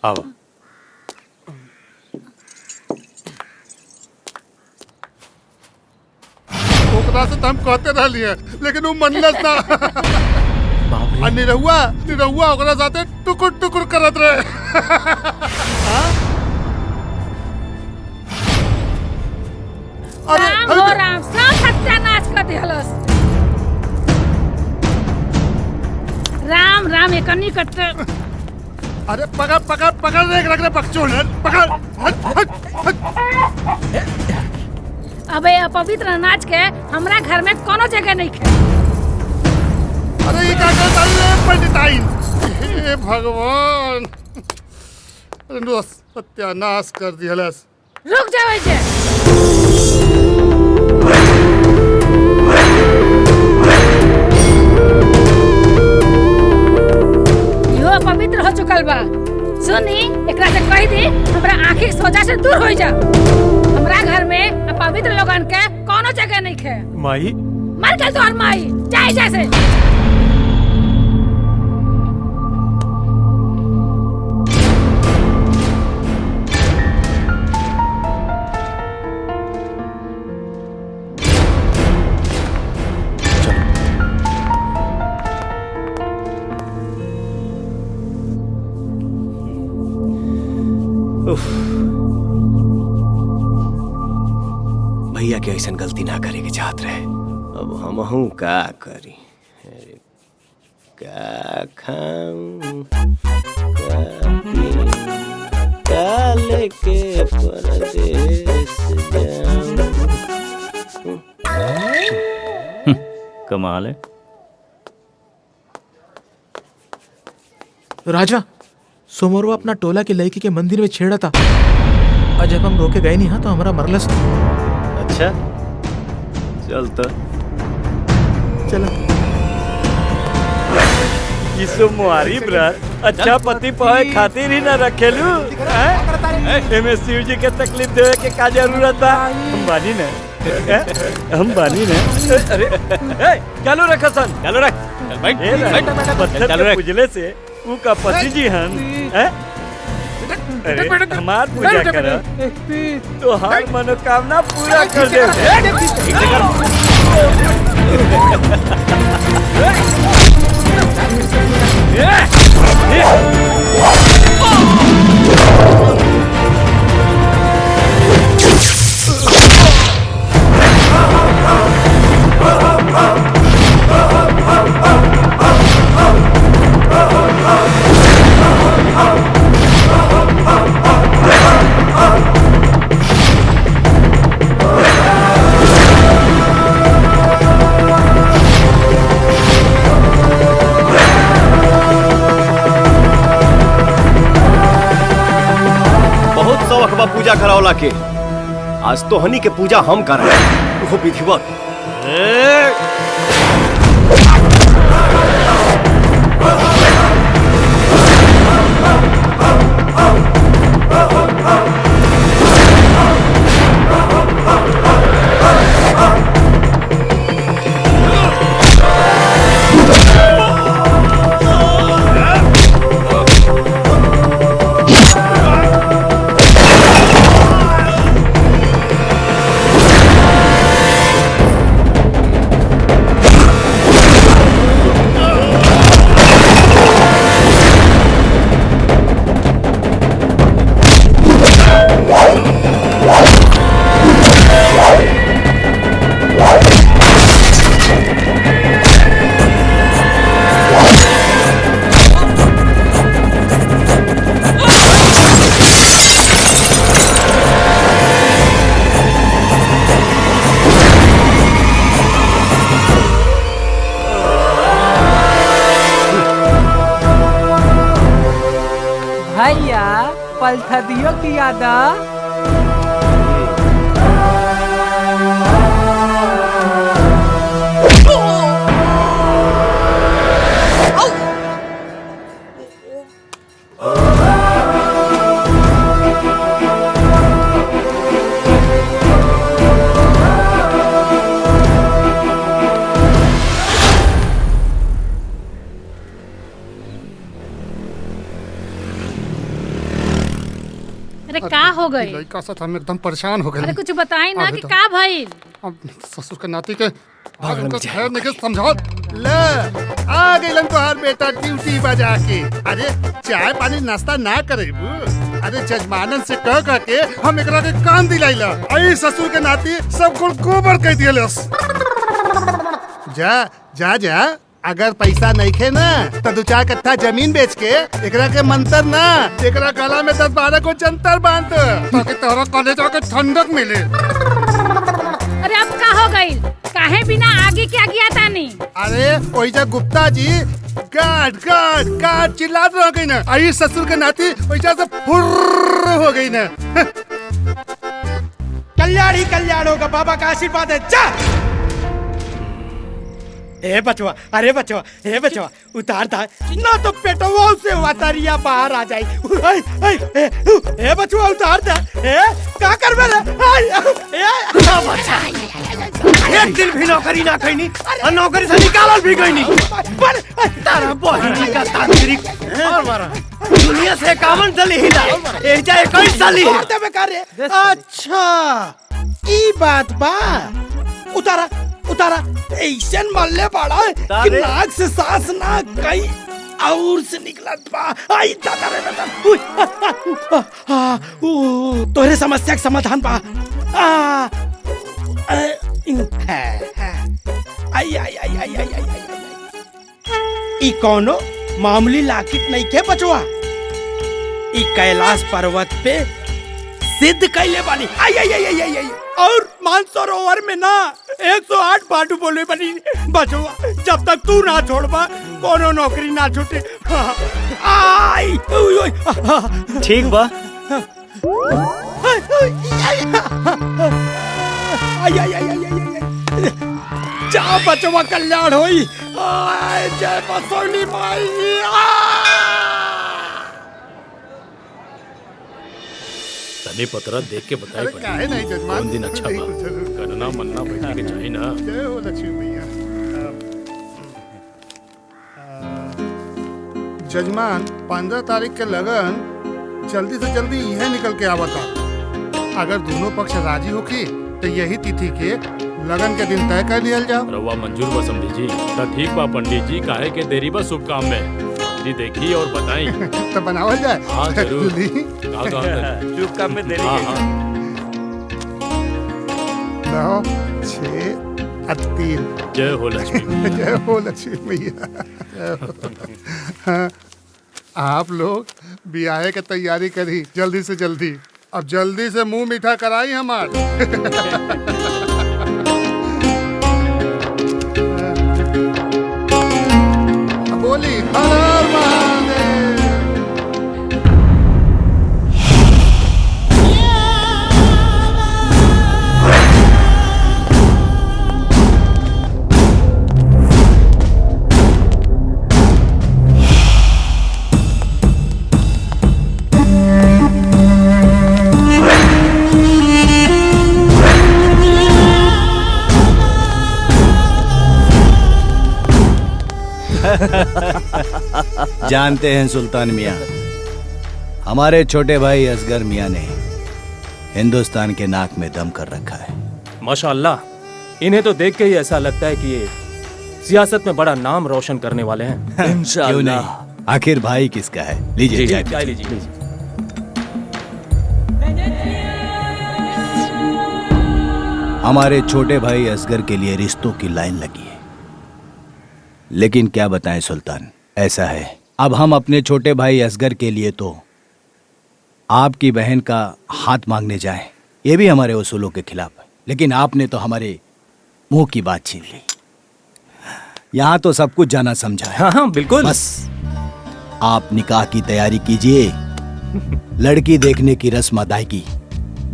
आओ। ओकरा से तो हम कहते रहलिए लेकिन वो मनलस ना। आ निरहुआ ओकरा साथे टुकुर टुकुर करत रहे। राम हो राम, सब सत्यानाश कर दिहलस। राम राम एकनी कट्टे। अरे पकड़ पकड़ पकड़ रख रहे बकचोद पकड़। अबे अपवित्र अनाज के हमरा घर में कोनो जगह नहीं खे। अरे ये क्या करता है पंडिताइन? हे भगवान, सत्यानाश कर दिहलस। रुक जाओ जे। यो पवित्र हो चुकल बा। सुनी, एकरा से कह दी हमरा आँखी सोजा से दूर हो जा। हमरा घर में अपवित्र लोगन के कोनो जगह नहीं खे। माई मर गल तोहर माई, जाए जैसे। भैया के ऐसा गलती ना करे के चाहत रहे। अब हमहू का करी? का खाऊं का लेके परदेस जाऊं। कमाल है। राजा, सोमवार अपना टोला के लड़की के मंदिर में छेड़ा था और जब हम रोके गए नहीं हाँ तो हमारा मरलस। अच्छा चल तो चलो। इसो मुआरी ब्रत अच्छा पति पाए खातिर ही ना रखेलू। एमे शिव जी के तकलीफ देवे के का जरूरत बा? हम बानी ना, हम बानी ना। अरे चालू रख सन, चालू रख। पत्थर के पूजले से ऊ का पति जी हन। अरे हमार पूजा कर तो हर मनोकामना पूरा कर दे। पूजा करावला के आज तो हनी के पूजा हम कर रहे हैं। वो विधिवत। भैया पलथदियो की यादा। हो गई? लड़का साथ हम एकदम परेशान हो अरे गए। कुछ बताई ना आगे कि तो। का भइल? अब ससुर के नाती के आज उनका खैर नहीं समझो। ले आ गइलन तोहार बेटा ड्यूटी बजा के। अरे चाय पानी नाश्ता ना करेबू? अरे जजमानन से कह के हम एकरा के कान दिलाइला। आई ससुर के नाती सब कुल गोबर कह दियलस। जा जा जा, अगर पैसा नहीं खे ना तो 2-4 कट्ठा जमीन बेच के एकरा के मंतर ना एकरा गला में 10-12 को जंतर बांध ताकि तोहरा कॉलेज के ठंडक मिले। अरे अब का हो गई? काहे बिना आगे के आगे आता नहीं? अरे ओइजा Gupta ji guard guard guard चिल्लात रह गई ना। आई ससुर के नाती ओइजा से फुर्र हो गई ना। कल्याण ही कल्याण होगा, बाबा का आशीर्वाद है। जा ए बचवा, अरे बचवा, ए बचवा उतार था ना तो पेटवा से वातारिया बाहर आ जाई। ए बचवा उतार था। का कर मेरे एक दिन भी नौकरी ना खैनी और नौकरी से निकालल भी गईनी। पर तारा बहिनी का तांत्रिक और मारा दुनिया से 51 साली हिला एजा 21 साली है। अच्छा ई बात बा। उतारा उतारा ऐसन मल्ले पड़ा कि नाक से सांस ना कहीं और से निकलत बा। आई दादा रे दादा। तोरे समस्या के समाधान बा। आई आई आई आई आई आई ई कोनो मामूली लाकिट नहीं के बचवा। ई कैलाश पर्वत पे सिद्ध कैले बानी। आई आई आई आई आई और मानसरोवर में ना 108 बाटू बोले बनी। बचवा जब तक तू ना छोड़बा कोनो नौकरी ना छूटे। आई ठीक बा। आई आई आई आई जा बचवा कल्याण होई। जय बसोनी माई। तने पतरा देख के बताई अरे काहे नहीं जजमान? कौन दिन अच्छा बा करना मनना बैठे के चाहिए ना। जय हो लक्ष्मी मैया। जजमान 15 तारीख के लगन जल्दी से जल्दी यह निकल के आवता। अगर दोनों पक्ष राजी होके तो यही तिथि के लगन के दिन तय कर लिया जाओ। रवा मंजूर बा समझी जी। तो ठीक बा पंडित जी, काहे के देरी बा शुभ काम में। जी देखिए और बताई तो बनावल जाए। हाँ जरूर। जल्दी। का काम है? शुभ काम में देरी हाँ है। हाँ 9, 6 और 3। जय हो लक्ष्मी। जय हो लक्ष्मी मैया। जय हो। हाँ, आप लोग ब्याह की तैयारी करी जल्दी से जल्दी। अब जल्दी से मुंह मीठा कराई हमार। बोली हर हर महादेव। जानते हैं सुल्तान मियाँ, हमारे छोटे भाई असगर मियाँ ने हिंदुस्तान के नाक में दम कर रखा है। माशाअल्लाह, इन्हें तो देख के ही ऐसा लगता है कि ये सियासत में बड़ा नाम रोशन करने वाले हैं। क्यों नहीं, आखिर भाई किसका है। लीजिए चाय चाय लीजिए। हमारे छोटे भाई असगर के लिए रिश्तों की लाइन लगी है, लेकिन क्या बताएं सुल्तान, ऐसा है अब हम अपने छोटे भाई असगर के लिए तो आपकी बहन का हाथ मांगने जाएं, ये भी हमारे उसूलों के खिलाफ है। लेकिन आपने तो हमारे मुंह की बात छीन ली। यहाँ तो सब कुछ जाना समझा है। हाँ बिल्कुल। बस आप निकाह की तैयारी कीजिए। लड़की देखने की रस्म अदायगी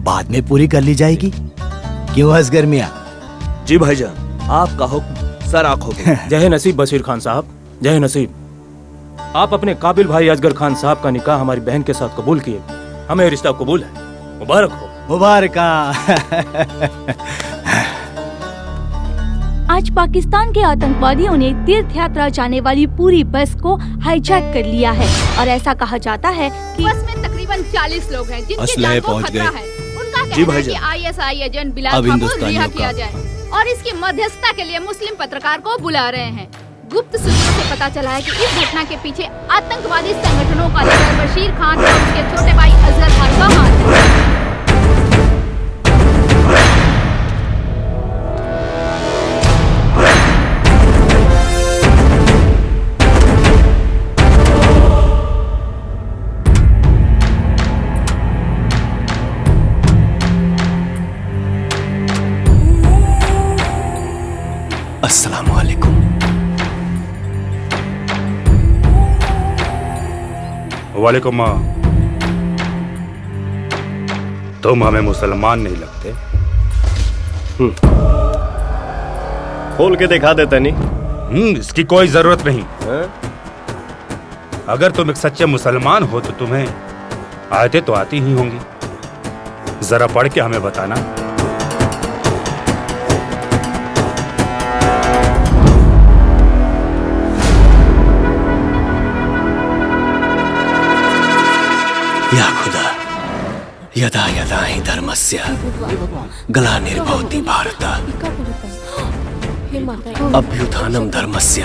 बाद में पूरी कर ली जाएगी। क्यों असगर मियाँ? जी भाईजान, आपका हुक्म सर आंखों पे। जय नसीब बशीर खान साहब, जय नसीब। आप अपने काबिल भाई असगर खान साहब का निकाह हमारी बहन के साथ कबूल किए। हमें रिश्ता कबूल है। मुबारक हो। मुबारक। आज पाकिस्तान के आतंकवादियों ने तीर्थ यात्रा जाने वाली पूरी बस को हाईजैक कर लिया है और ऐसा कहा जाता है कि बस में तकरीबन करीबन 40 लोग हैं जिनकी असलहे जान को पहुंच खतरा गए। है। उनका जी कहना है भाईजान। कि आईएसआई एजेंट बिलाल अब खां को हिंदुस्तानियों रिहा का। किया जाए और इसकी मध्यस्थता के लिए मुस्लिम पत्रकार को बुला रहे हैं। गुप्त सूत्रों से पता चला है कि इस घटना के पीछे आतंकवादी संगठनों का लीडर बशीर खान और उसके छोटे भाई असगर खान का हाथ है। अस्सलाम वालेकुम। वालेकुम। तुम हमें मुसलमान नहीं लगते। खोल के दिखा देता नहीं। इसकी कोई जरूरत नहीं। अगर तुम एक सच्चे मुसलमान हो तो तुम्हें आयतें तो आती ही होंगी, जरा पढ़ के हमें बताना। या खुदा, यदा यदा हि धर्मस्य ग्लानिर्भवति भारत अभ्युत्थानं धर्मस्य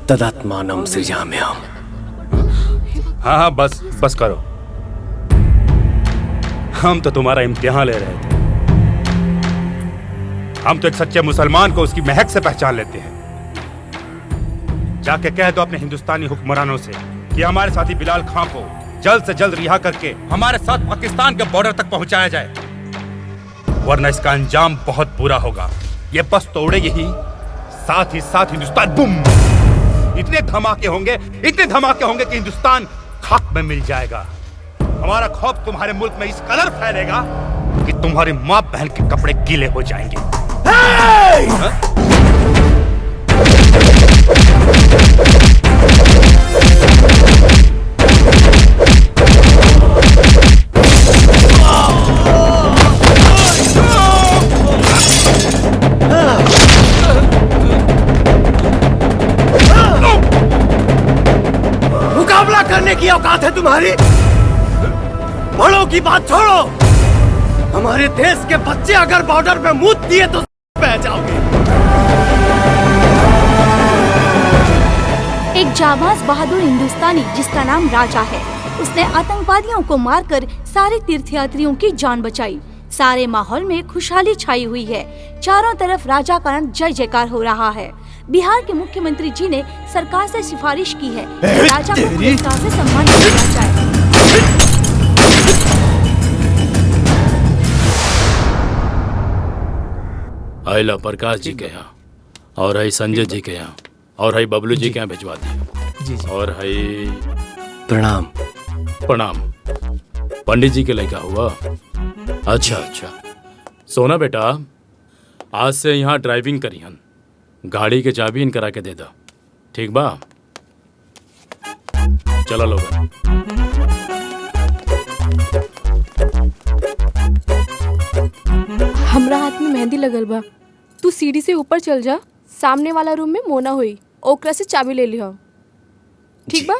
तदात्मानं सृजाम्यहम्। हाँ हाँ, बस बस करो। हम तो तुम्हारा इम्तिहान ले रहे थे। हम तो एक सच्चे मुसलमान को उसकी महक से पहचान लेते हैं। जाके कह दो अपने हिंदुस्तानी हुक्मरानों से कि हमारे साथी बिलाल खां को जल्द से जल्द रिहा करके हमारे साथ पाकिस्तान के बॉर्डर तक पहुंचाया जाए, वरना इसका अंजाम बहुत बुरा होगा। ये बस तोड़ेगी ही, साथ ही साथ हिंदुस्तान बुम। इतने धमाके होंगे कि हिंदुस्तान खाक में मिल जाएगा। हमारा खौफ तुम्हारे मुल्क में इस कदर फैलेगा कि तुम्हारी माँ बहन के कपड़े गीले हो जाएंगे। मुकाबला करने की औकात है तुम्हारी? बड़ों की बात छोड़ो। हमारे देश के बच्चे अगर बॉर्डर पे मुँह दिए तो बह जाओगे। एक जाबाज बहादुर हिंदुस्तानी जिसका नाम राजा है, उसने आतंकवादियों को मारकर सारे तीर्थयात्रियों की जान बचाई। सारे माहौल में खुशहाली छाई हुई है। चारों तरफ राजा का जय जयकार हो रहा है। बिहार के मुख्यमंत्री जी ने सरकार से सिफारिश की है कि राजा को पुरस्कार से सम्मान किया जाए। आइला प्रकाश जी के यहाँ, और है संजय जी के यहाँ, और है बबलू जी के यहाँ भिजवा दी। और है प्रणाम। प्रणाम। पंडित जी के लड़का हुआ? अच्छा अच्छा। सोना बेटा, आज से यहाँ ड्राइविंग करिहन। गाड़ी के चाबी इन करा के दे दो, ठीक बा? चलो लोग। हमरा हाथ में मेहंदी लगल बा। तू सीढ़ी से ऊपर चल जा, सामने वाला रूम में मोना हुई, ओकरा से चाबी ले लिहा, ठीक बा?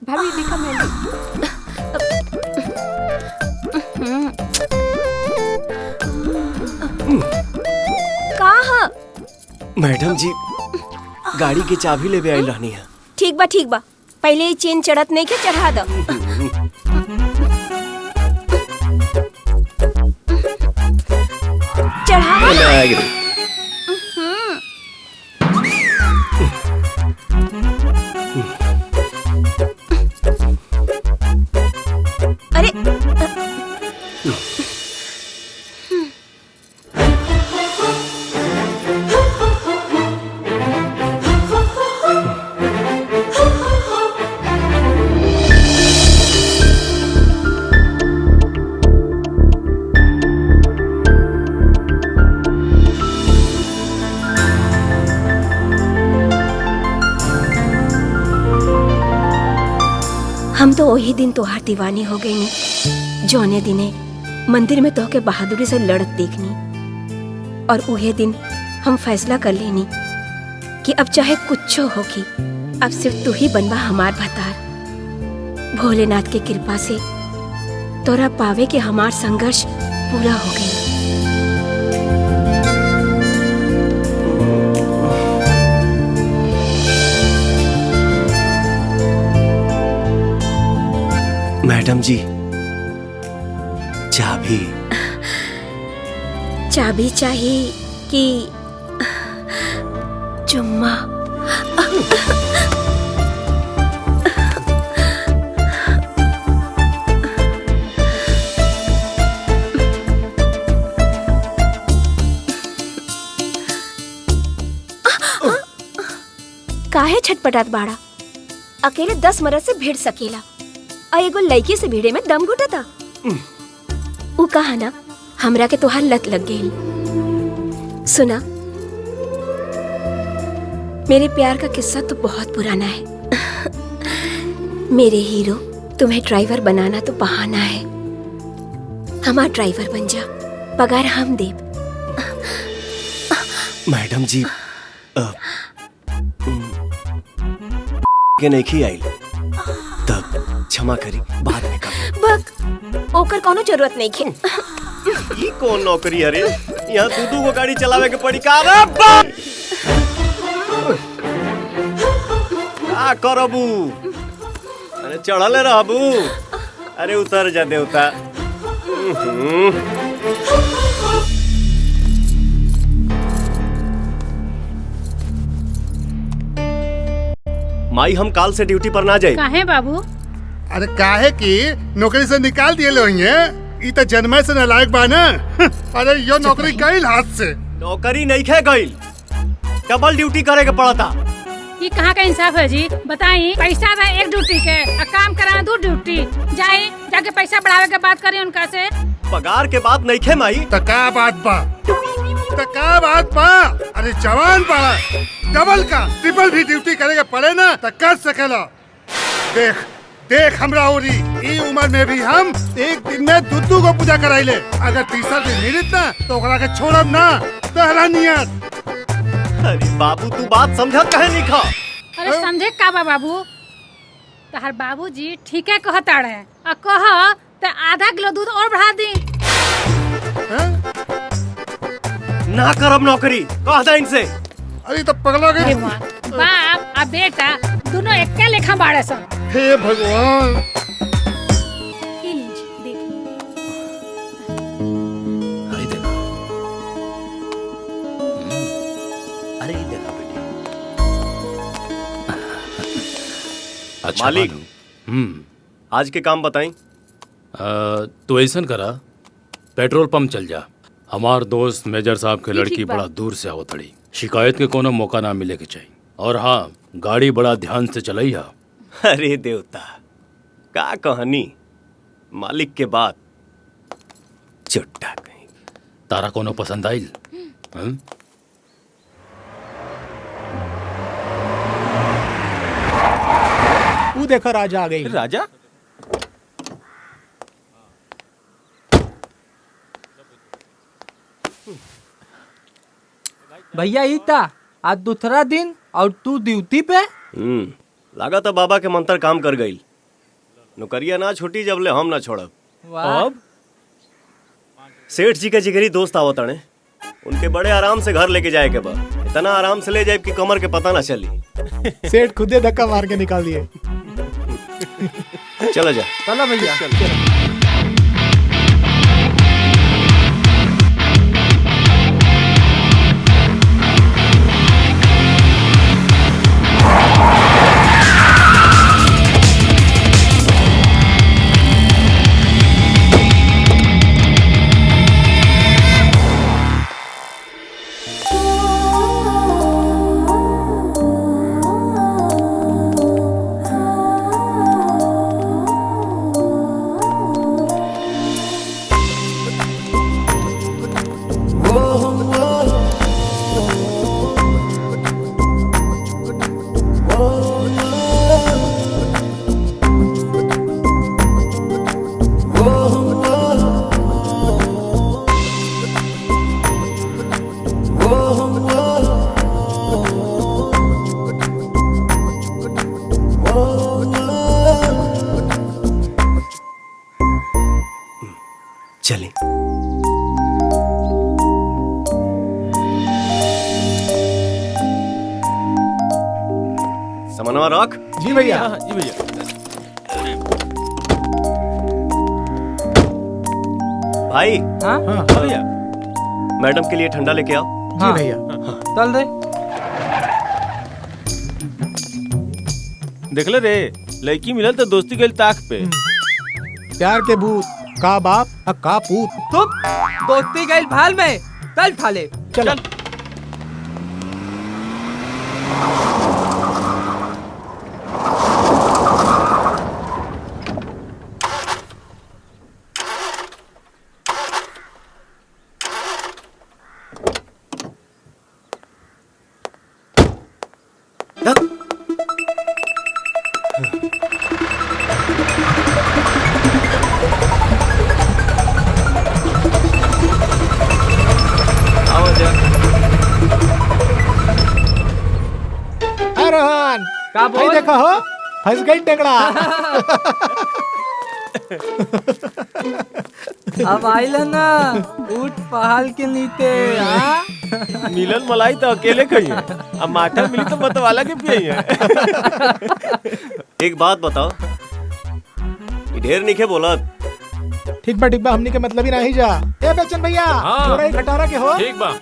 भाभी देखा मेहंदी। कहाँ? मैडम जी, गाड़ी की चाबी ले आई रहनी है। ठीक बा, पहले ही चेन चढ़त नहीं के चढ़ा दो। चढ़ा अरे हम तो वही दिन तोहार दीवानी हो गई नी, जौने दिने मंदिर में तोहके बहादुरी से लड़त देखनी, और वही दिन हम फैसला कर लेनी कि अब चाहे कुछ होगी, अब सिर्फ तू ही बनबा हमार भतार। भोलेनाथ के कृपा से तोरा पावे के हमार संघर्ष पूरा हो गई। मैडम जी, चाबी चाबी चाहिए कि चुम्मा? काहे छटपटात बाड़ा? अकेले 10 मरद से भिड़ सकेला और एगो लड़की से भिड़े में दम घुटता। उ कहा ना हमरा के तोहार लत लग गई। सुना, मेरे प्यार का किस्सा तो बहुत पुराना है। मेरे हीरो, तुम्हें ड्राइवर बनाना तो बहाना है। हमारा ड्राइवर बन जा, पगार हम देब। मैडम जी, के नहीं आई तब क्षमा करी, बाद में कर। बक ओकर कोनो जरूरत नहीं खे। ये कौन नौकरी है रे? यहाँ दू को गाड़ी चलावे के पड़ी का? का करबू? अरे चढ़ले रहबू? अरे उतर जा देवता। माई, हम काल से ड्यूटी पर ना जाए। काहे बाबू? अरे काहे की नौकरी से निकाल दिए लोग ये तो जन्मे से नालायक बा ना। अरे यो नौकरी गईल हाथ से। नौकरी नहीं खे गईल, डबल ड्यूटी करे के पड़ा था। ये कहाँ का इंसाफ है जी? बताई, पैसा था एक ड्यूटी के और काम करा 2 ड्यूटी। जाए जाके पैसा बढ़ावे के बात करी उनका से। पगार के बात नहीं खे माई। तका बात बा, तका बात बा। अरे जवान पड़ा, डबल का ट्रिपल भी ड्यूटी करे के पड़े ना तो कर सकेला। देख देख हमरा ओरी, ई उम्र में भी हम एक दिन में दुद्दू को पूजा कराइले। अगर तीसरा दिन मिलित ना तो ओकरा के छोड़ब ना। तहरा नियत। अरे बाबू, तू बात समझत काहे नहीं खा? अरे समझे का बा बाबू? तहर बाबूजी ठीक है कहता रहे और कह तो आधा किलो दूध और बढ़ा दी। ना करब नौकरी, कह दे इनसे। अरे तो पगला गए। बाप और बेटा दोनों एक लेखा बाड़े सन। हे भगवान। अरे देखा बेटी। अच्छा मालिक, आज के काम बताई। तो ऐसा करा, पेट्रोल पंप चल जा। हमार दोस्त मेजर साहब के लड़की बड़ा दूर से आवतड़ी, शिकायत के कोनो मौका ना मिले के चाहिए। और हाँ, गाड़ी बड़ा ध्यान से चलैया। अरे देवता, का कहानी, मालिक के बात चुट्टा कहीं। तारा कोनो पसंद आइल? वो देखो राजा आ गई। राजा? भैया ईता आज दूसरा दिन और तू ड्यूटी पे? लगा था बाबा के मंत्र काम कर गई। नौकरिया ना छूटी जबले हम ना छोड़ब। अब सेठ जी के जिगरी दोस्त आवत अने, उनके बड़े आराम से घर लेके जाए के बाद इतना आराम से ले जाए कि कमर के पता ना चली। सेठ खुदे धक्का मार के निकाल दिए। चलो जा। चलो भैया। फोनवा रख। जी भैया। जी भैया। भाई। हाँ भैया। मैडम के लिए ठंडा लेके आओ। जी भैया। चल दे। देखले रे लड़की मिलल तो दोस्ती गइल ताक पे। प्यार के भूत का बाप का पूत। चुप, दोस्ती गइल भाल में। चल थाले। चल। का बोल? देखो हो फंस गई टेंगड़ा। अब आइल ना ऊट पहाड़ के नीचे। हाँ? मिलन मलाई तो अकेले खई है, अब माठा मिली तो मतवाला के पिए है। एक बात बताओ, ढेर निके बोला। ठीक बा हमनी के मतलब ही नहीं जा। ए बच्चन भैया, थोड़ा ही खटारा के हो। ठीक बा।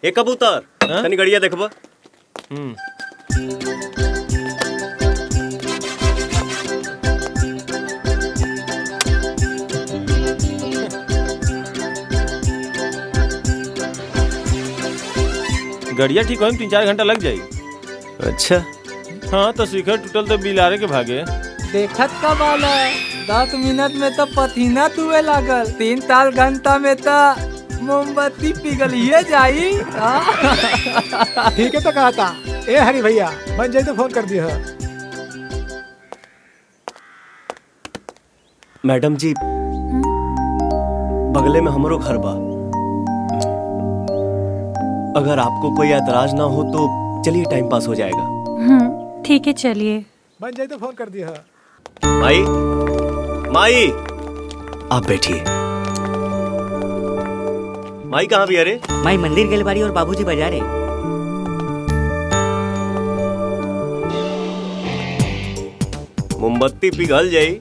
एक कबूतर तनी गड़िया देखबो। गड़िया ठीक हो 3-4 घंटा लग जाई। अच्छा। हाँ तो शिखर टूटल तो बिलारे के भागे। देखत का वाला 10 मिनट में तो पसीना तुए लागल, 3-4 घंटा में तो मोमबत्ती पिघलिए जाई। ठीक है तो कहा था। ए हरी भैया बन जाए तो फोन कर दिया। मैडम जी बगले में हमारो घर बा, अगर आपको कोई ऐतराज ना हो तो चलिए टाइम पास हो जाएगा। ठीक है चलिए। बन जाए तो फोन कर दिया। माई माई आप बैठिए। माई कहाँ भी? अरे माई मंदिर गेल बाड़ी और बाबूजी बाजारे। मोमबत्ती पिघल जाई,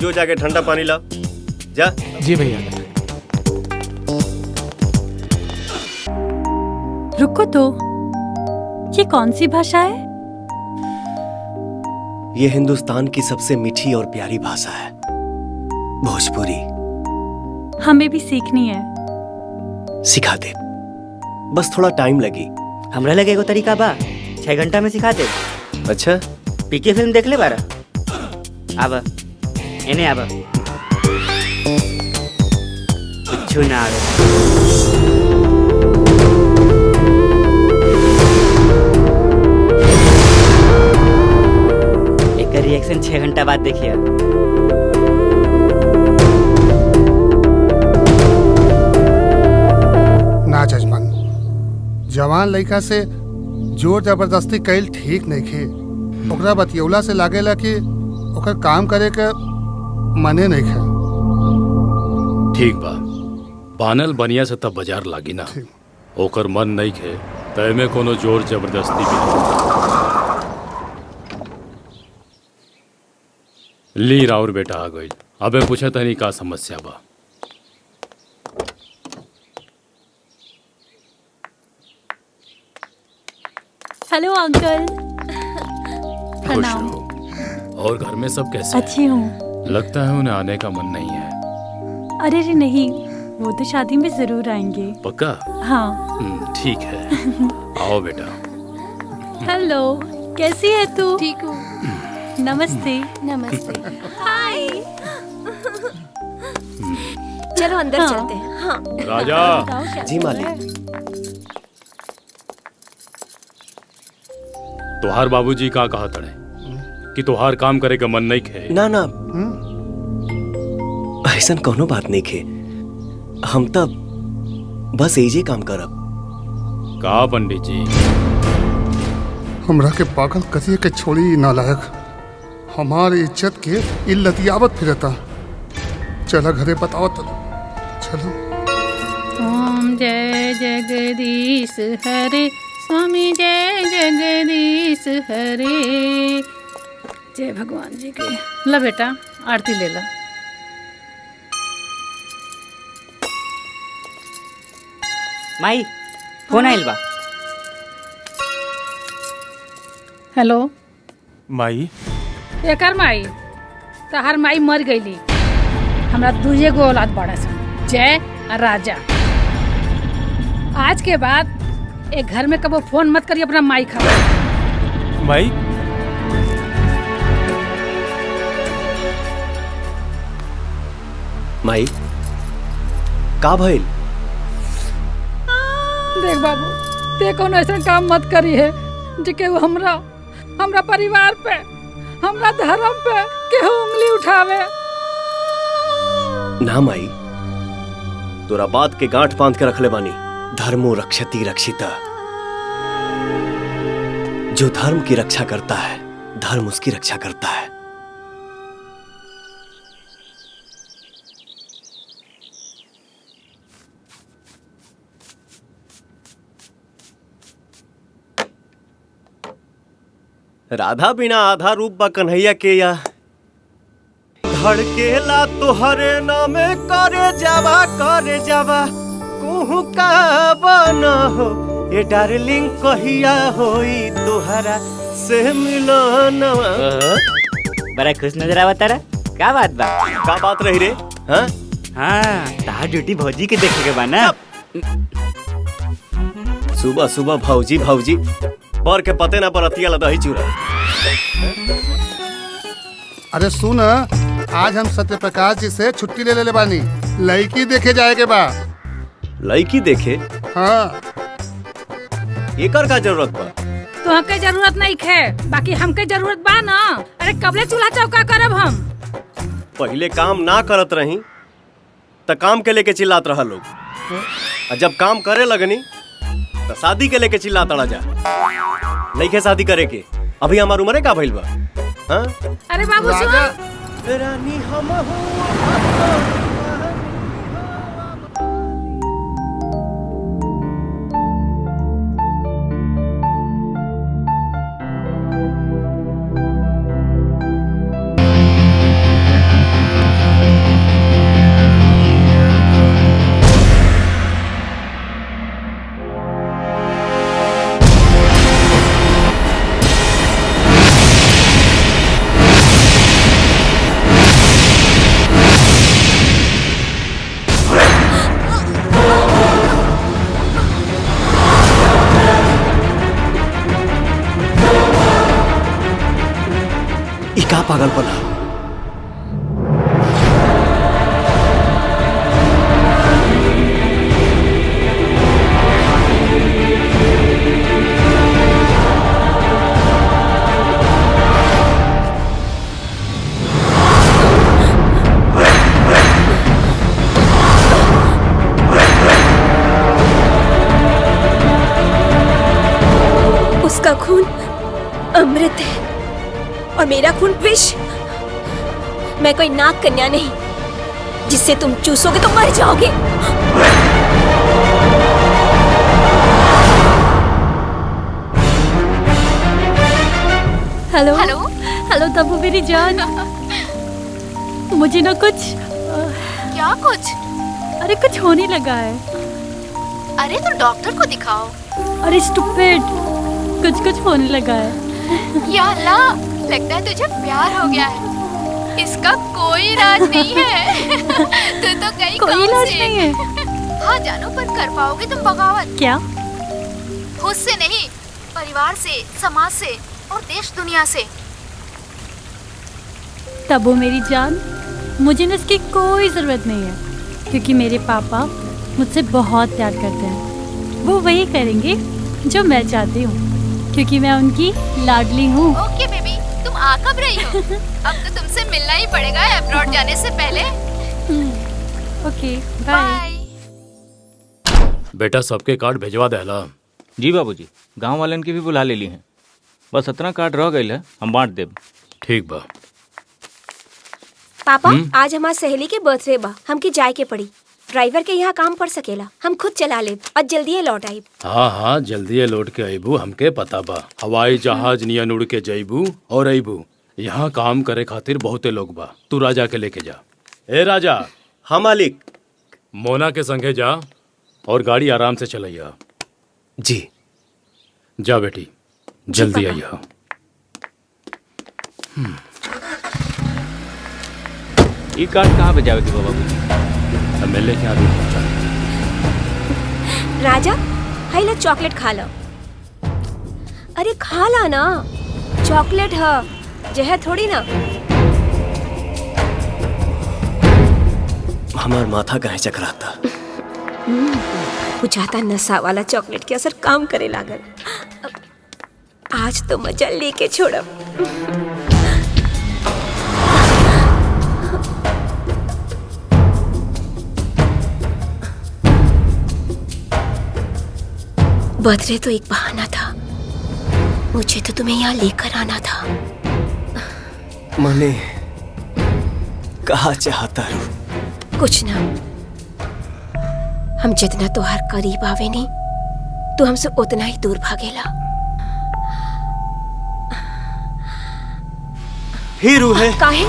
जो जाके ठंडा पानी ला जा। जी भैया। रुको तो, ये कौन सी भाषा है? ये हिंदुस्तान की सबसे मीठी और प्यारी भाषा है, भोजपुरी। हमें भी सीखनी है। सिखा दे, बस थोड़ा टाइम लगी। हमरा लगे एगो तरीका बा, 6 घंटा में सिखा दे। अच्छा। पीके फिल्म देख ले बारा। आब एने आब, कुछ ना आवे। एक रिएक्शन 6 घंटा बाद देखिए। ना जजमान, जवान लड़का से जोर जबरदस्ती कैल ठीक नहीं खे। ओकरा बतियौला से लागेला कि ओकर काम करे के मने नहीं खे। ठीक बा, बानल बनिया से तब बाजार लागी ना। ओकर मन नहीं खे तय में कोनो जोर जबरदस्ती भी नहीं। ली राउर बेटा आ गई। अबे पूछा तनी का समस्या बा। Hello uncle. खुश प्रणाम। रहो। और घर में सब कैसे अच्छी हूँ। लगता है उन्हें आने का मन नहीं है। अरे रे नहीं, वो तो शादी में जरूर आएंगे। पक्का? हाँ। ठीक है। आओ बेटा। हेलो, कैसी है तू? ठीक हूँ। नमस्ते। नमस्ते। हाय। चलो अंदर हाँ। चलते हैं। हाँ। राजा। जी मालिक। तोहार बाबूजी का कहा तड़े कि तोहार काम करे का मन नहीं खे। ना ना, ऐसा कोनो बात नहीं खे। हम तब बस एजे काम करब। का पंडित जी? हमरा के पागल करिए के छोड़ी नालायक, हमारी इज्जत के इल्लतियावत फिरता। चला घरे बताओ तो चलो। ओम जय जगदीश हरे, स्वामी जय जगदीश हरे। जय भगवान जी के। ला बेटा आरती ले ला। माई फोन आइल बा। हेलो माई। एकर माई तहार माई मर गईली। हमरा दूजे गो औलाद बड़ा सन, जय और राजा। आज के बाद एक घर में कबो फोन मत करिए अपना माई खा। माई माई का भइल? देख बाबू, ते कोनो ऐसा काम मत करी है जे वो हमरा परिवार पे, हमरा धर्म पे केहू उंगली उठावे। ना माई, तोरा बात के गांठ बांध के रखले बानी। धर्मो रक्षति रक्षिता। जो धर्म की रक्षा करता है, धर्म उसकी रक्षा करता है। राधा बिना आधा रूप बा कन्हैया के या धड़केला तोहरे नामे करे जावा कुहू का बना हो ये डार्लिंग कहिया होई तोहरा से मिलनवा। बड़ा खुश नजर आवत तारा। का बात बा? का बात रही रे? हाँ तार ड्यूटी भौजी के देखे के बा ना। सुबह सुबह भौजी भौजी पर के पते ना परतिया ला दही चूरा। अरे सुन, आज हम सत्य प्रकाश जी से छुट्टी ले ले बानी। लड़की देखे जाए के बा। लड़की देखे? हाँ। एकर का जरूरत बा? तुहके जरूरत नहीं है, बाकी हमके जरूरत बा ना। अरे कबले चूल्हा चौका करब हम? पहले काम ना करत रही त काम के लेके चिल्लात रहा लोग, और जब काम करे लगनी तो शादी के लेके चिल्लात रहा जा। नहीं के शादी करे के, अभी हमार उम्र का भइल बा। हाँ? अरे बाबू सुन, रानी हम का पागलपन है? उसका खून अमृत है और मेरा खून विष। मैं कोई नाग कन्या नहीं जिससे तुम चूसोगे तो मर जाओगे। हेलो हेलो हेलो तब्बू मेरी जान। मुझे ना कुछ क्या कुछ? अरे कुछ होने लगा है। अरे तो डॉक्टर को दिखाओ। अरे स्टूपिड, कुछ होने लगा है। या अल्लाह, लगता है तुझे प्यार हो गया है। इसका कोई इलाज नहीं है। तू तो गई कोई इलाज नहीं है। हाँ जानो, पर कर पाओगे तुम बगावत? क्या? खुद से नहीं, परिवार से, समाज से और देश दुनिया से। तब्बू मेरी जान, मुझे न इसकी कोई जरूरत नहीं है, क्योंकि मेरे पापा मुझसे बहुत प्यार करते हैं। वो वही करेंगे जो मैं चाहती हूँ, क्योंकि मैं उनकी लाडली हूँ। ओके बेबी, तुम आ कब रही हो? अब तो तुमसे मिलना ही पड़ेगा अब्रॉड जाने से पहले। Okay bye. बेटा सबके कार्ड भेजवा देला। जी बाबूजी, गांव वालन के भी बुला ले ली हैं। बस इतना कार्ड रह गई है, हम बांट देब। ठीक बा। पापा आज हमार सहेली के बर्थडे बा, हमके जाए के पड़ी। ड्राइवर के यहाँ काम पड़ सकेला, हम खुद चला लेब और जल्दी लौट आइब। हाँ हाँ, जल्दी लौट के अबू, हमके पता बा। हवाई जहाज नियन उड़ के जइबू और अबू। यहाँ काम करे खातिर बहुते लोग बा, तू राजा के लेके जा। ए राजा। हाँ मालिक। मोना के संगे जा और गाड़ी आराम से चलैया। जी। जा बेटी, जल्दी आइया। ये कार्ड कहाँ पे जाएगी बाबूजी? एमएलए के आगे पहुंचा। राजा, हाई ला चॉकलेट खा लो। अरे खा ला ना, चॉकलेट है, जहर थोड़ी ना। हमार माथा काहे चकराता। बुझाता नशा वाला चॉकलेट के असर काम करे लागल। आज तो मजा लेके छोड़ब। बर्थडे तो एक बहाना था, मुझे तो तुम्हें यहाँ लेकर आना था। मने कहा चाहता रू? कुछ ना, हम जितना तोहार करीब आवे नहीं, तो हमसे उतना ही दूर भागेला। हीरू है काहे?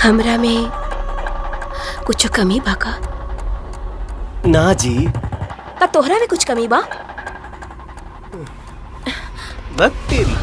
हमरा में कुछ कमी बाका? ना जी। का तोहरा में कुछ कमी बा? वक्त तेरी।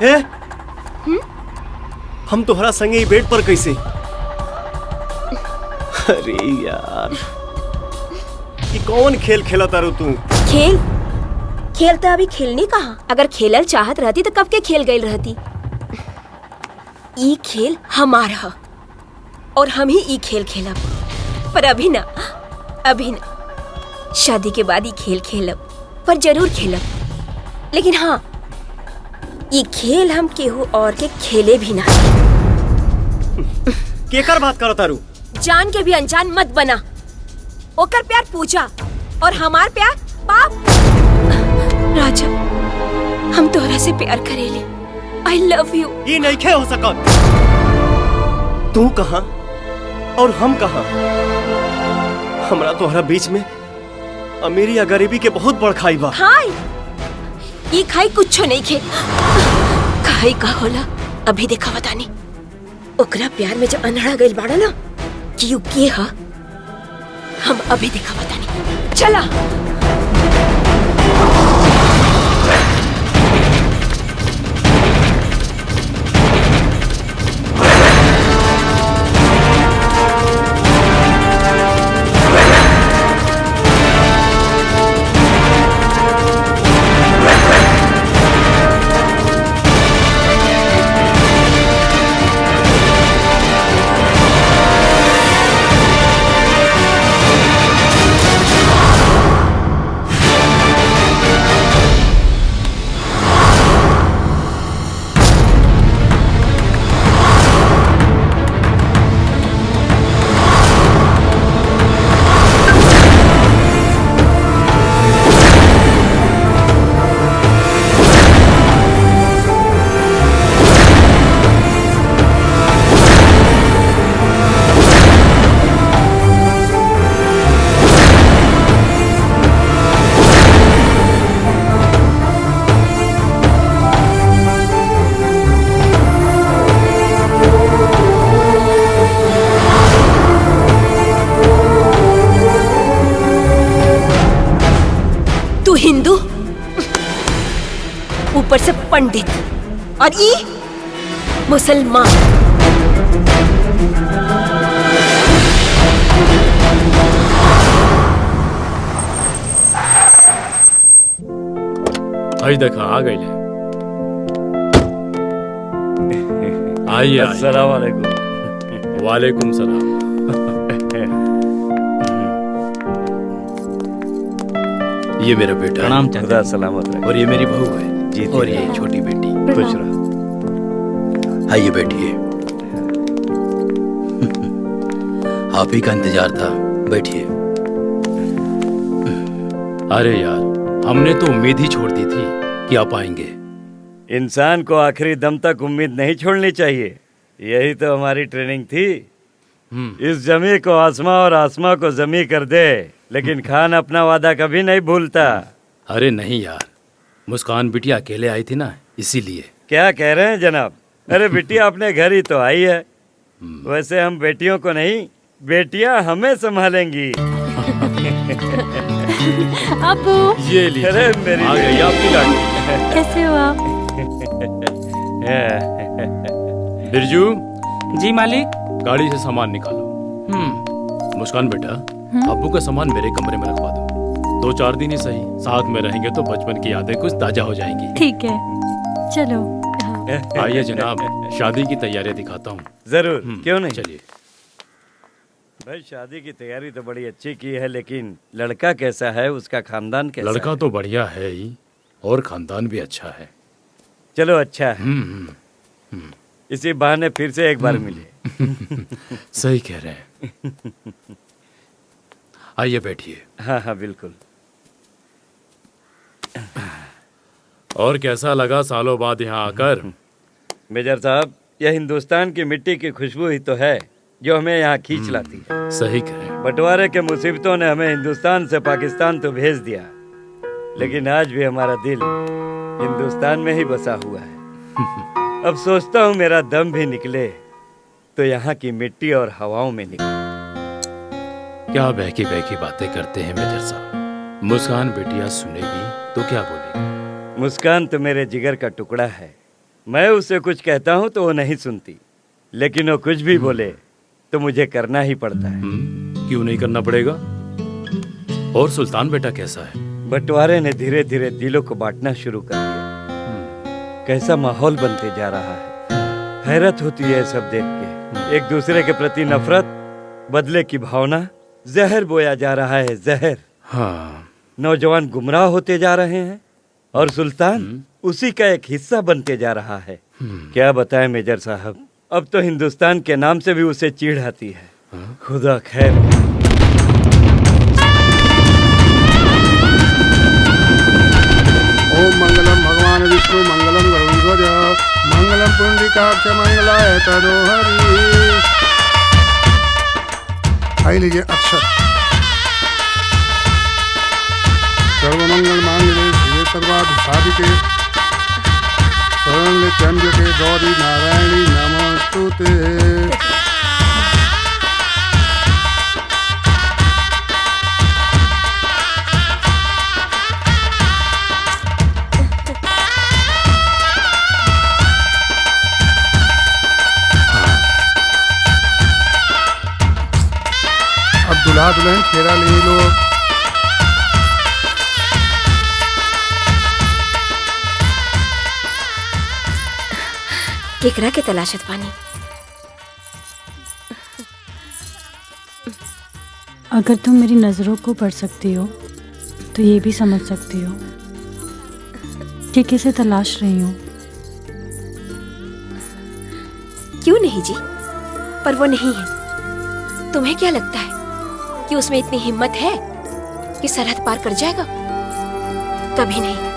है? हम तोहरा संगे ही बेड पर कैसे? अरे यार, ये कौन खेल खेला तारू तू? खेल? खेल तो अभी खेलने कहा। अगर खेलल चाहत रहती तो कब के खेल गई रहती। ई खेल हमारा है और हम ही ई खेल खेलब, पर अभी ना, अभी ना। शादी के बाद ही खेल खेलब, पर जरूर खेलब। लेकिन हाँ, ये खेल हम केहू और के खेले भी ना। केकर बात करो तारू? जान के भी अनजान मत बना। ओकर प्यार पूजा और हमार प्यार पाप। राजा, हम तोहरा से प्यार करेले। I love you। ये नहीं खे हो सका। तू कहाँ और हम कहाँ? हमरा तोहरा बीच में अमीरी या गरीबी के बहुत बड़ खाई बा। खाई? ये खाई कुछो नहीं खे। खाई का होला अभी देखा बतानी। ओकरा प्यार में जब अनहड़ा गइल बाड़ा ना कि यू के हा, हम अभी देखा बतानी। चला। पंडित और ई मुसलमान। भाई देखा आ गई ले। आइए अस्सलाम वालेकुम। वालेकुम सलाम। ये मेरा बेटा प्रणाम खुदा सलामत रहे। और ये मेरी बहू है जी और ये छोटी बेटी। खुश रहो। आइए बैठिए। आप ही का इंतजार था, बैठिए। अरे यार, हमने तो उम्मीद ही छोड़ दी थी कि आप आएंगे। इंसान को आखिरी दम तक उम्मीद नहीं छोड़नी चाहिए, यही तो हमारी ट्रेनिंग थी। इस जमी को आसमां और आसमां को जमी कर दे, लेकिन खान अपना वादा कभी नहीं भूलता। अरे नहीं यार, मुस्कान बिटिया अकेले आई थी ना, इसीलिए। क्या कह रहे हैं जनाब? अरे बिटिया अपने घर ही तो आई है। वैसे हम बेटियों को नहीं, बेटियां हमें संभालेंगी। अबू ये लीजिए। अरे मेरी आ गई आपकी लाडली। कैसे हो आप? बिरजू। जी मालिक। गाड़ी से सामान निकालो। मुस्कान बेटा, अब्बू का सामान मेरे कमरे में रखवा दो। 2-4 दिन ही सही, साथ में रहेंगे तो बचपन की यादें कुछ ताजा हो जाएंगी। ठीक है, चलो। आइए जनाब, शादी की तैयारियां दिखाता हूँ। जरूर, क्यों नहीं। चलिए। भाई शादी की तैयारी तो बड़ी अच्छी की है, लेकिन लड़का कैसा है, उसका खानदान कैसा है? लड़का तो बढ़िया है ही, और खानदान भी अच्छा है। चलो अच्छा है, इसी बहाने फिर से एक बार मिले। सही कह रहे हैं। आइए बैठिए। हाँ हाँ बिल्कुल। और कैसा लगा सालों बाद यहाँ आकर? मेजर साहब, यह हिंदुस्तान की मिट्टी की खुशबू ही तो है जो हमें यहाँ खींच लाती है। सही करें। बंटवारे के मुसीबतों ने हमें हिंदुस्तान से पाकिस्तान तो भेज दिया, लेकिन आज भी हमारा दिल हिंदुस्तान में ही बसा हुआ है। अब सोचता हूँ मेरा दम भी निकले तो यहाँ की मिट्टी और हवाओं में निकले। क्या बहकी बहकी बातें करते हैं मेजर साहब। मुस्कान बेटिया सुनेगी तो क्या बोलेगी? मुस्कान तो मेरे जिगर का टुकड़ा है। मैं उसे कुछ कहता हूँ तो वो नहीं सुनती, लेकिन वो कुछ भी बोले तो मुझे करना ही पड़ता है। क्यों नहीं करना पड़ेगा? और सुल्तान बेटा कैसा है? बंटवारे ने धीरे धीरे दिलों को बांटना शुरू कर दिया। कैसा माहौल बनते जा रहा है। हैरत होती है सब देख के। एक दूसरे के प्रति नफरत, बदले की भावना, जहर बोया जा रहा है, जहर। हाँ। नौजवान गुमराह होते जा रहे हैं और सुल्तान उसी का एक हिस्सा बनते जा रहा है। क्या बताएं मेजर साहब, अब तो हिंदुस्तान के नाम से भी उसे चिढ़ आती है। खुदा खैर। ओम मंगलम भगवान विष्णु मंगलम गरुड़ध्वज मंगलम पुंडरीकाक्ष मंगलाय तनोहरि। आई लीजिए अक्षर। सर्वमंगल मांगल्ये शिवे सर्वार्थ साधिके शरण्ये त्र्यंबके गौरी नारायणी नमोस्तुते। अब दुल्हा दुल्हन फेरा ले लो। केकरा के तलाशत पानी। अगर तुम मेरी नज़रों को पढ़ सकती हो तो ये भी समझ सकती हो कि किसे तलाश रही हूँ। क्यों नहीं जी, पर वो नहीं है। तुम्हें क्या लगता है कि उसमें इतनी हिम्मत है कि सरहद पार कर जाएगा? कभी नहीं।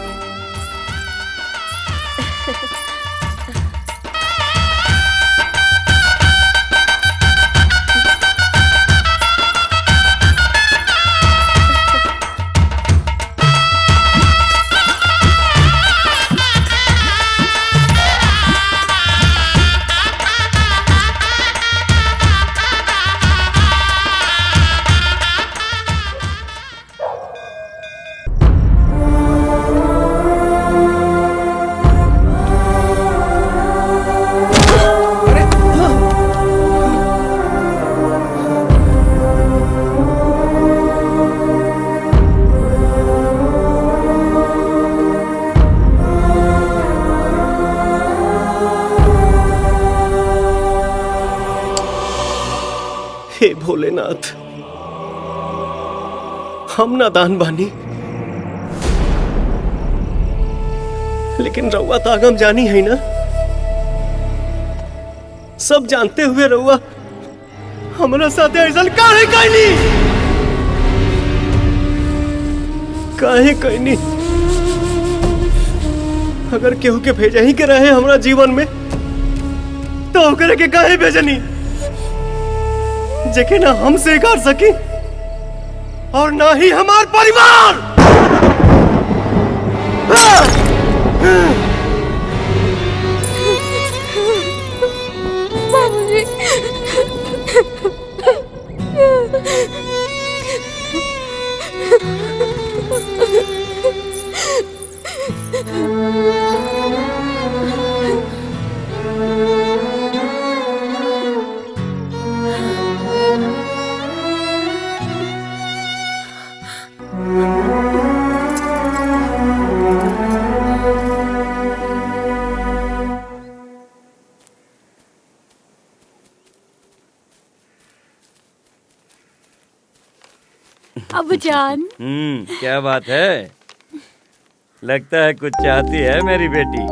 हे भोलेनाथ, हम नादान बानी, लेकिन रउआ तो आगम जानी है ना। सब जानते हुए रउआ हमारा साथे ऐसा काहे कहनी? काहे कहनी? अगर केहू के भेजा ही के रहे हमारा जीवन में, तो ओकरे के काहे भेजनी जेके ना हम स्वीकार सकी और ना ही हमार परिवार। बाबूजी, अब जान। क्या बात है? लगता है कुछ चाहती है मेरी बेटी।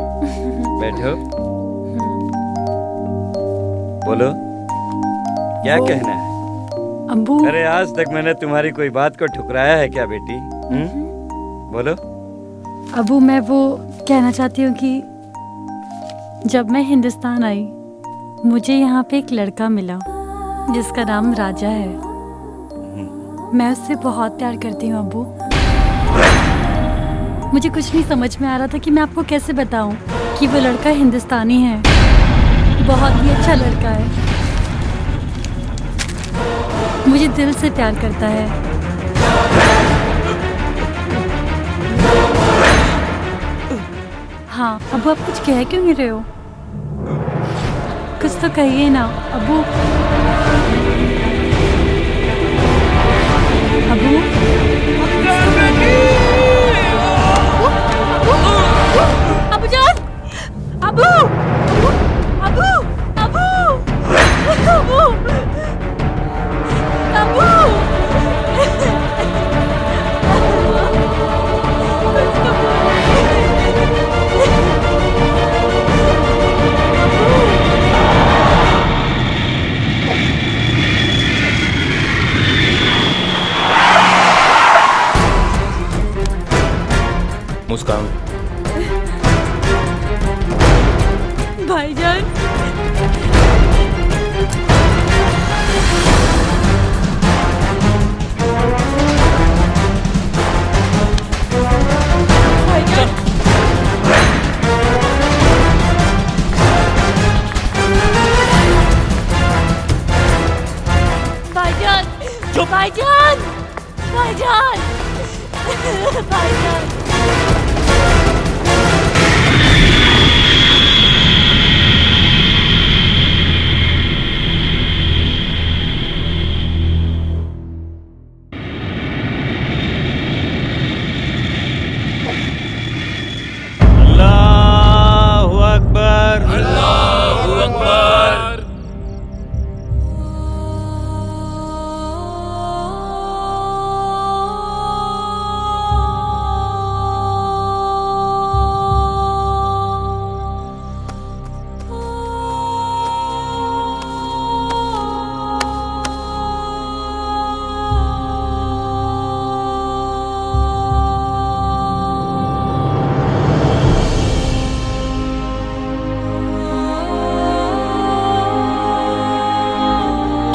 बैठो, बोलो क्या कहना है? अब्बू। अरे आज तक मैंने तुम्हारी कोई बात को ठुकराया है क्या बेटी? बोलो। अब्बू, मैं वो कहना चाहती हूँ कि जब मैं हिंदुस्तान आई, मुझे यहाँ पे एक लड़का मिला जिसका नाम राजा है। मैं उससे बहुत प्यार करती हूँ अब्बू। मुझे कुछ नहीं समझ में आ रहा था कि मैं आपको कैसे बताऊं कि वो लड़का हिंदुस्तानी है, बहुत ही अच्छा लड़का है, मुझे दिल से प्यार करता है। हाँ अब्बू, आप कुछ कह क्यों नहीं रहे हो? कुछ तो कहिए ना अब्बू। अब्बू, अब्बू जान, अब्बू, अब्बू, अब्बू, अब्बू, अब्बू, मुस्कान, भाईजान, भाईजान, भाईजान, भाईजान, भाईजान। अल्लाहु अकबर, अल्लाहु अकबर।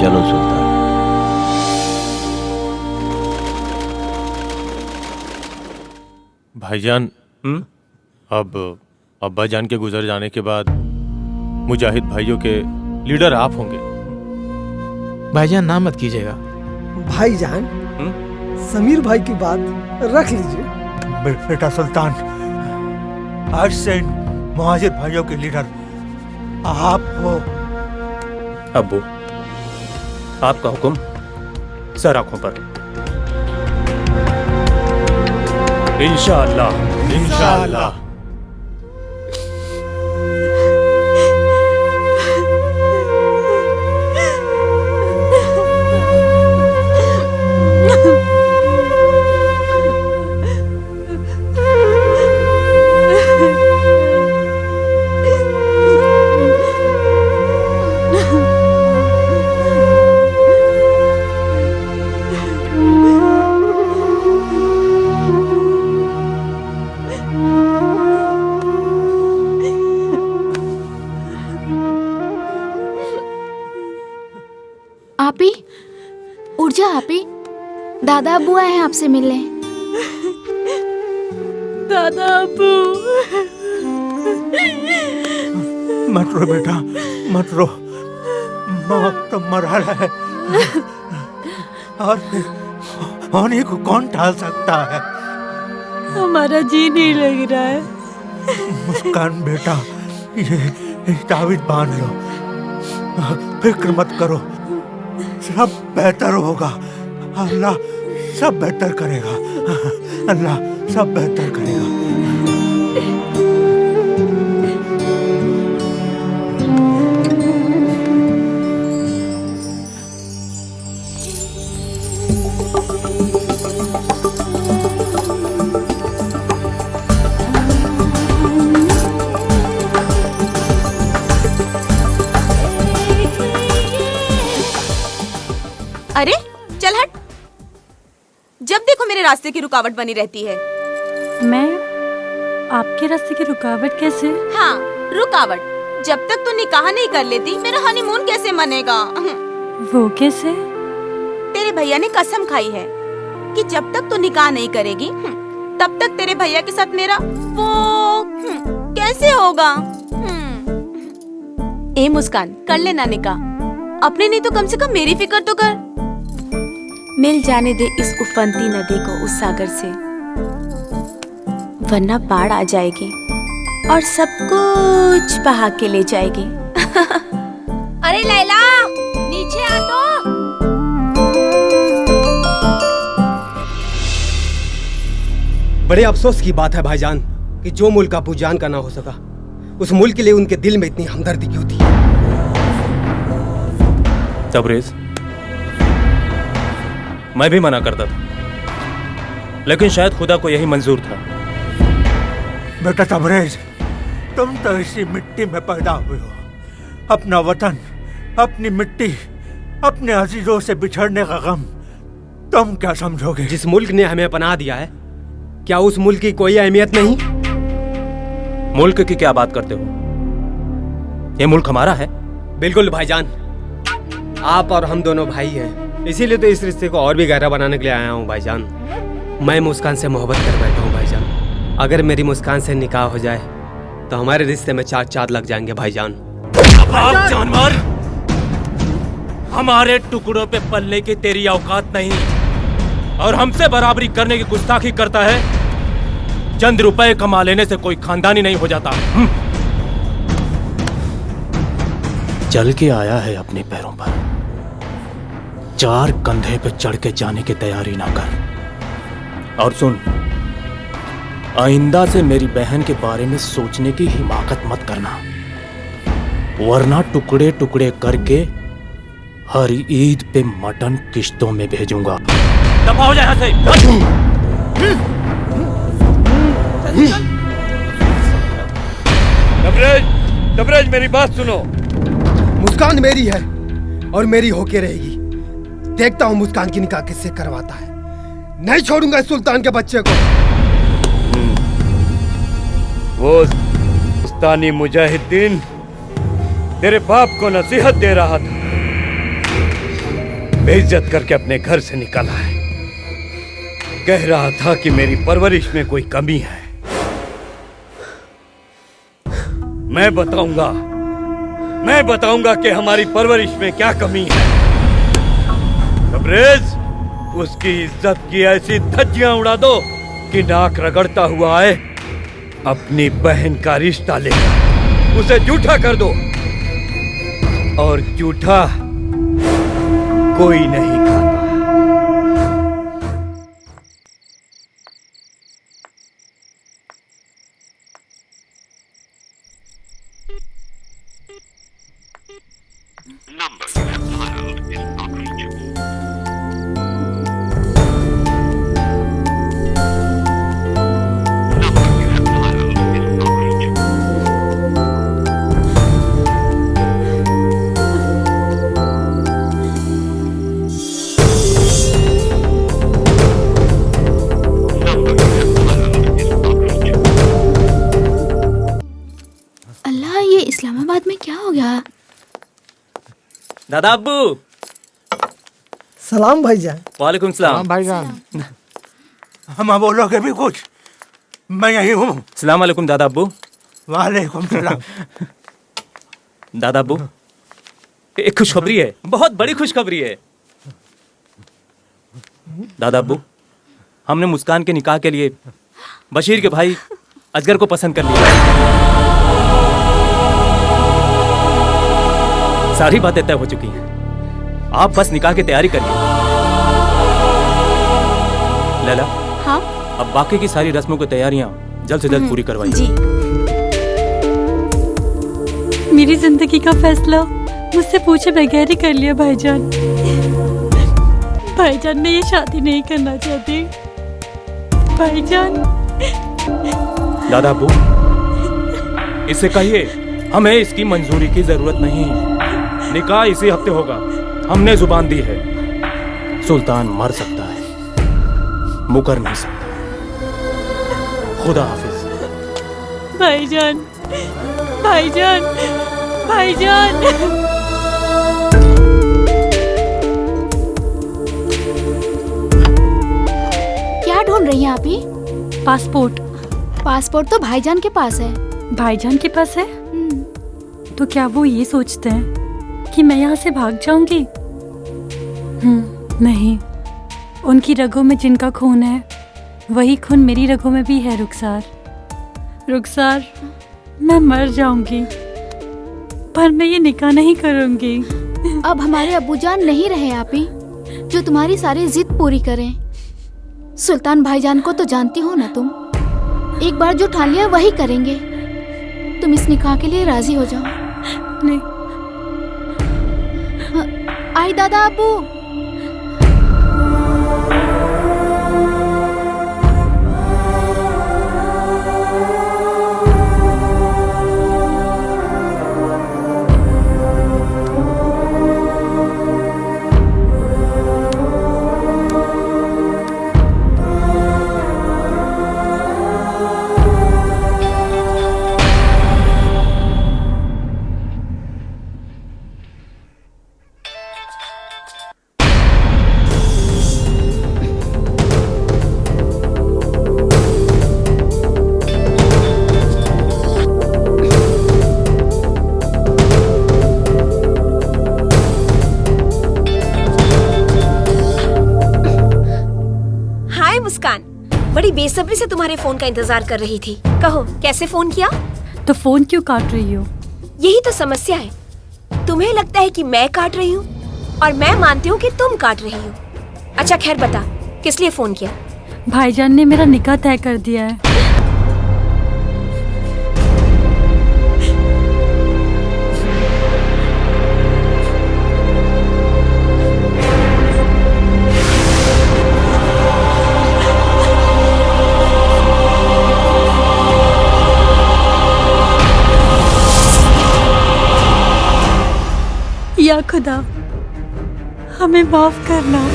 चलो सुल्तान। भाईजान, अब अब्बा जान के गुजर जाने के बाद मुजाहिद भाइयों के लीडर आप होंगे। भाईजान नाम मत कीजिएगा। भाईजान, समीर भाई की बात रख लीजिए। बेटा सुल्तान, आज से मुहाजिर भाइयों के लीडर आप हो। अब्बू, आपका हुक्म सर आंखों पर। इंशाअल्लाह, इंशाअल्लाह। आप ही उठ जा, आप ही। दादा अब्बू आए हैं आपसे मिलने। दादा अब्बू। मत रो बेटा, मत रो। माँ तो मरा है और होने को कौन टाल सकता है? हमारा जी नहीं लग रहा है। मुस्कान बेटा, ये तावीज़ बांध लो, फिक्र मत करो, सब बेहतर होगा। अल्लाह सब बेहतर करेगा, अल्लाह सब बेहतर करेगा। अरे चल हट, जब देखो मेरे रास्ते की रुकावट बनी रहती है। मैं आपके रास्ते की रुकावट कैसे? हाँ, रुकावट। जब तक तू निकाह नहीं कर लेती मेरा हनीमून कैसे मनेगा? वो कैसे? तेरे भैया ने कसम खाई है कि जब तक तू निकाह नहीं करेगी तब तक तेरे भैया के साथ मेरा वो कैसे होगा? ए मुस्कान, कर लेना निकाह। अपने नहीं तो कम से कम मेरी फिक्र तो कर। मिल जाने दे इस उफनती नदी को उस सागर से, वरना बाढ़ आ जाएगी और सब कुछ बहा के ले जाएगी। अरे लैला, नीचे आ तो। बड़े अफसोस की बात है भाईजान कि जो मुल्क अबू जान का ना हो सका, उस मुल्क के लिए उनके दिल में इतनी हमदर्दी क्यों थी? तबरेज, मैं भी मना करता था, लेकिन शायद खुदा को यही मंजूर था। बेटा तबरेज, तुम तो इसी मिट्टी में पैदा हुए हो। अपना वतन, अपनी मिट्टी, अपने अजीजों से बिछड़ने का गम तुम क्या समझोगे? जिस मुल्क ने हमें पनाह दिया है, क्या उस मुल्क की कोई अहमियत नहीं? मुल्क की क्या बात करते हो? ये मुल्क हमारा है। बिल्कुल भाईजान, आप और हम दोनों भाई हैं, इसीलिए तो इस रिश्ते को और भी गहरा बनाने के लिए आया हूँ भाईजान। मैं मुस्कान से मोहब्बत कर बैठा हूँ भाईजान। अगर मेरी मुस्कान से निकाह हो जाए तो हमारे रिश्ते में चार चांद लग जाएंगे भाईजान। आप जानवर, हमारे टुकड़ों पे पलने की तेरी औकात नहीं, और हमसे बराबरी करने की गुस्ताखी करता है। चंद रुपए कमा लेने से कोई खानदानी नहीं हो जाता। चल के आया है अपने पैरों पर, चार कंधे पे चढ़ के जाने की तैयारी ना कर। और सुन, आइंदा से मेरी बहन के बारे में सोचने की हिमाकत मत करना, वरना टुकड़े टुकड़े करके हर ईद पे मटन किश्तों में भेजूंगा। दफा हो जाए यहाँ से। तबरेज, मेरी बात सुनो। मुस्कान मेरी है और मेरी होके रहेगी। देखता हूँ मुस्कान की निकाह किससे करवाता है। नहीं छोड़ूंगा इस सुल्तान के बच्चे को। वो पाकिस्तानी मुजाहिदीन तेरे बाप को नसीहत दे रहा था, बेइज्जत करके अपने घर से निकाला है। कह रहा था कि मेरी परवरिश में कोई कमी है। मैं बताऊंगा कि हमारी परवरिश में क्या कमी है। तबरेज, उसकी इज्जत की ऐसी धज्जियां उड़ा दो कि नाक रगड़ता हुआ आए, अपनी बहन का रिश्ता लेकर उसे जूठा कर दो। और जूठा कोई नहीं खाता। अल्लाह, ये इस्लामाबाद में क्या हो गया? दादा अब्बू, सलाम भाईजान। वालेकुम सलाम भाईजान। हम बोलोगे भी कुछ? मैं यही हूँ। सलाम वालेकुम दादा अब्बू। वालेकुम सलाम। दादा अब्बू, एक खुशखबरी है, बहुत बड़ी खुशखबरी है। दादा अब्बू, हमने मुस्कान के निकाह के लिए बशीर के भाई असगर को पसंद कर लिया। सारी बातें तय हो चुकी हैं, आप बस निकाह की तैयारी करिए। लैला, हाँ? अब बाकी की सारी रस्मों की तैयारियां जल्द से जल्द पूरी करवाइए। मेरी जिंदगी का फैसला मुझसे पूछे बगैर ही कर लिया भाईजान। भाईजान, मैं ये शादी नहीं करना चाहती। भाईजान। दादा अब्बू, इससे कहिए हमें इसकी मंजूरी की जरूरत नहीं। निकाह इसी हफ्ते होगा, हमने जुबान दी है। सुल्तान मर सकता है, मुकर नहीं सकता। खुदा हाफिज। भाईजान, भाईजान, भाईजान। क्या ढूंढ रही हैं आप ही? पासपोर्ट। पासपोर्ट तो भाईजान के पास है। भाईजान के पास है? तो क्या वो ये सोचते हैं कि मैं यहाँ से भाग जाऊंगी? नहीं, उनकी रगों में जिनका खून है वही खून मेरी रगों में भी है। रुखसार, रुखसार, मैं मर जाऊंगी पर मैं ये निकाह नहीं करूंगी। अब हमारे अब्बूजान नहीं रहे आप ही जो तुम्हारी सारी जिद पूरी करें। सुल्तान भाईजान को तो जानती हो ना तुम, एक बार जो ठान लिया वही करेंगे। तुम इस निकाह के लिए राजी हो जाओ। नहीं। आई दादा अब्बू। बड़ी बेसब्री से तुम्हारे फोन का इंतजार कर रही थी। कहो, कैसे फोन किया? तो फोन क्यों काट रही हो? यही तो समस्या है। तुम्हें लगता है कि मैं काट रही हूँ और मैं मानती हूँ कि तुम काट रही हो। अच्छा खैर बता, किस लिए फोन किया? भाईजान ने मेरा निकाह तय कर दिया है। या खुदा, हमें माफ करना।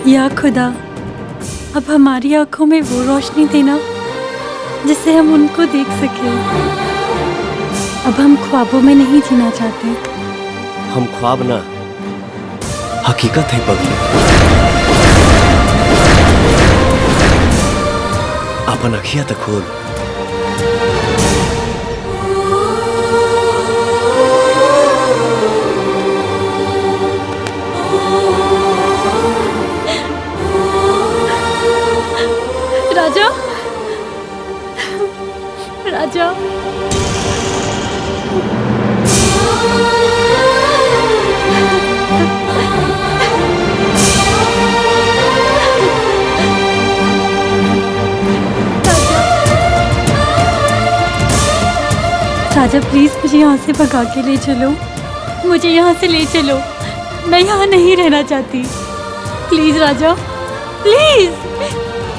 या खुदा, अब हमारी आंखों में वो रोशनी देना जिससे हम उनको देख सकें। अब हम ख्वाबों में नहीं जीना चाहते। हम ख्वाब ना, हकीकत है पगली। अपन अखियां तक खोल। राजा, राजा, राजा प्लीज मुझे यहाँ से भगा के ले चलो, मुझे यहाँ से ले चलो, मैं यहाँ नहीं रहना चाहती। Please Raja, please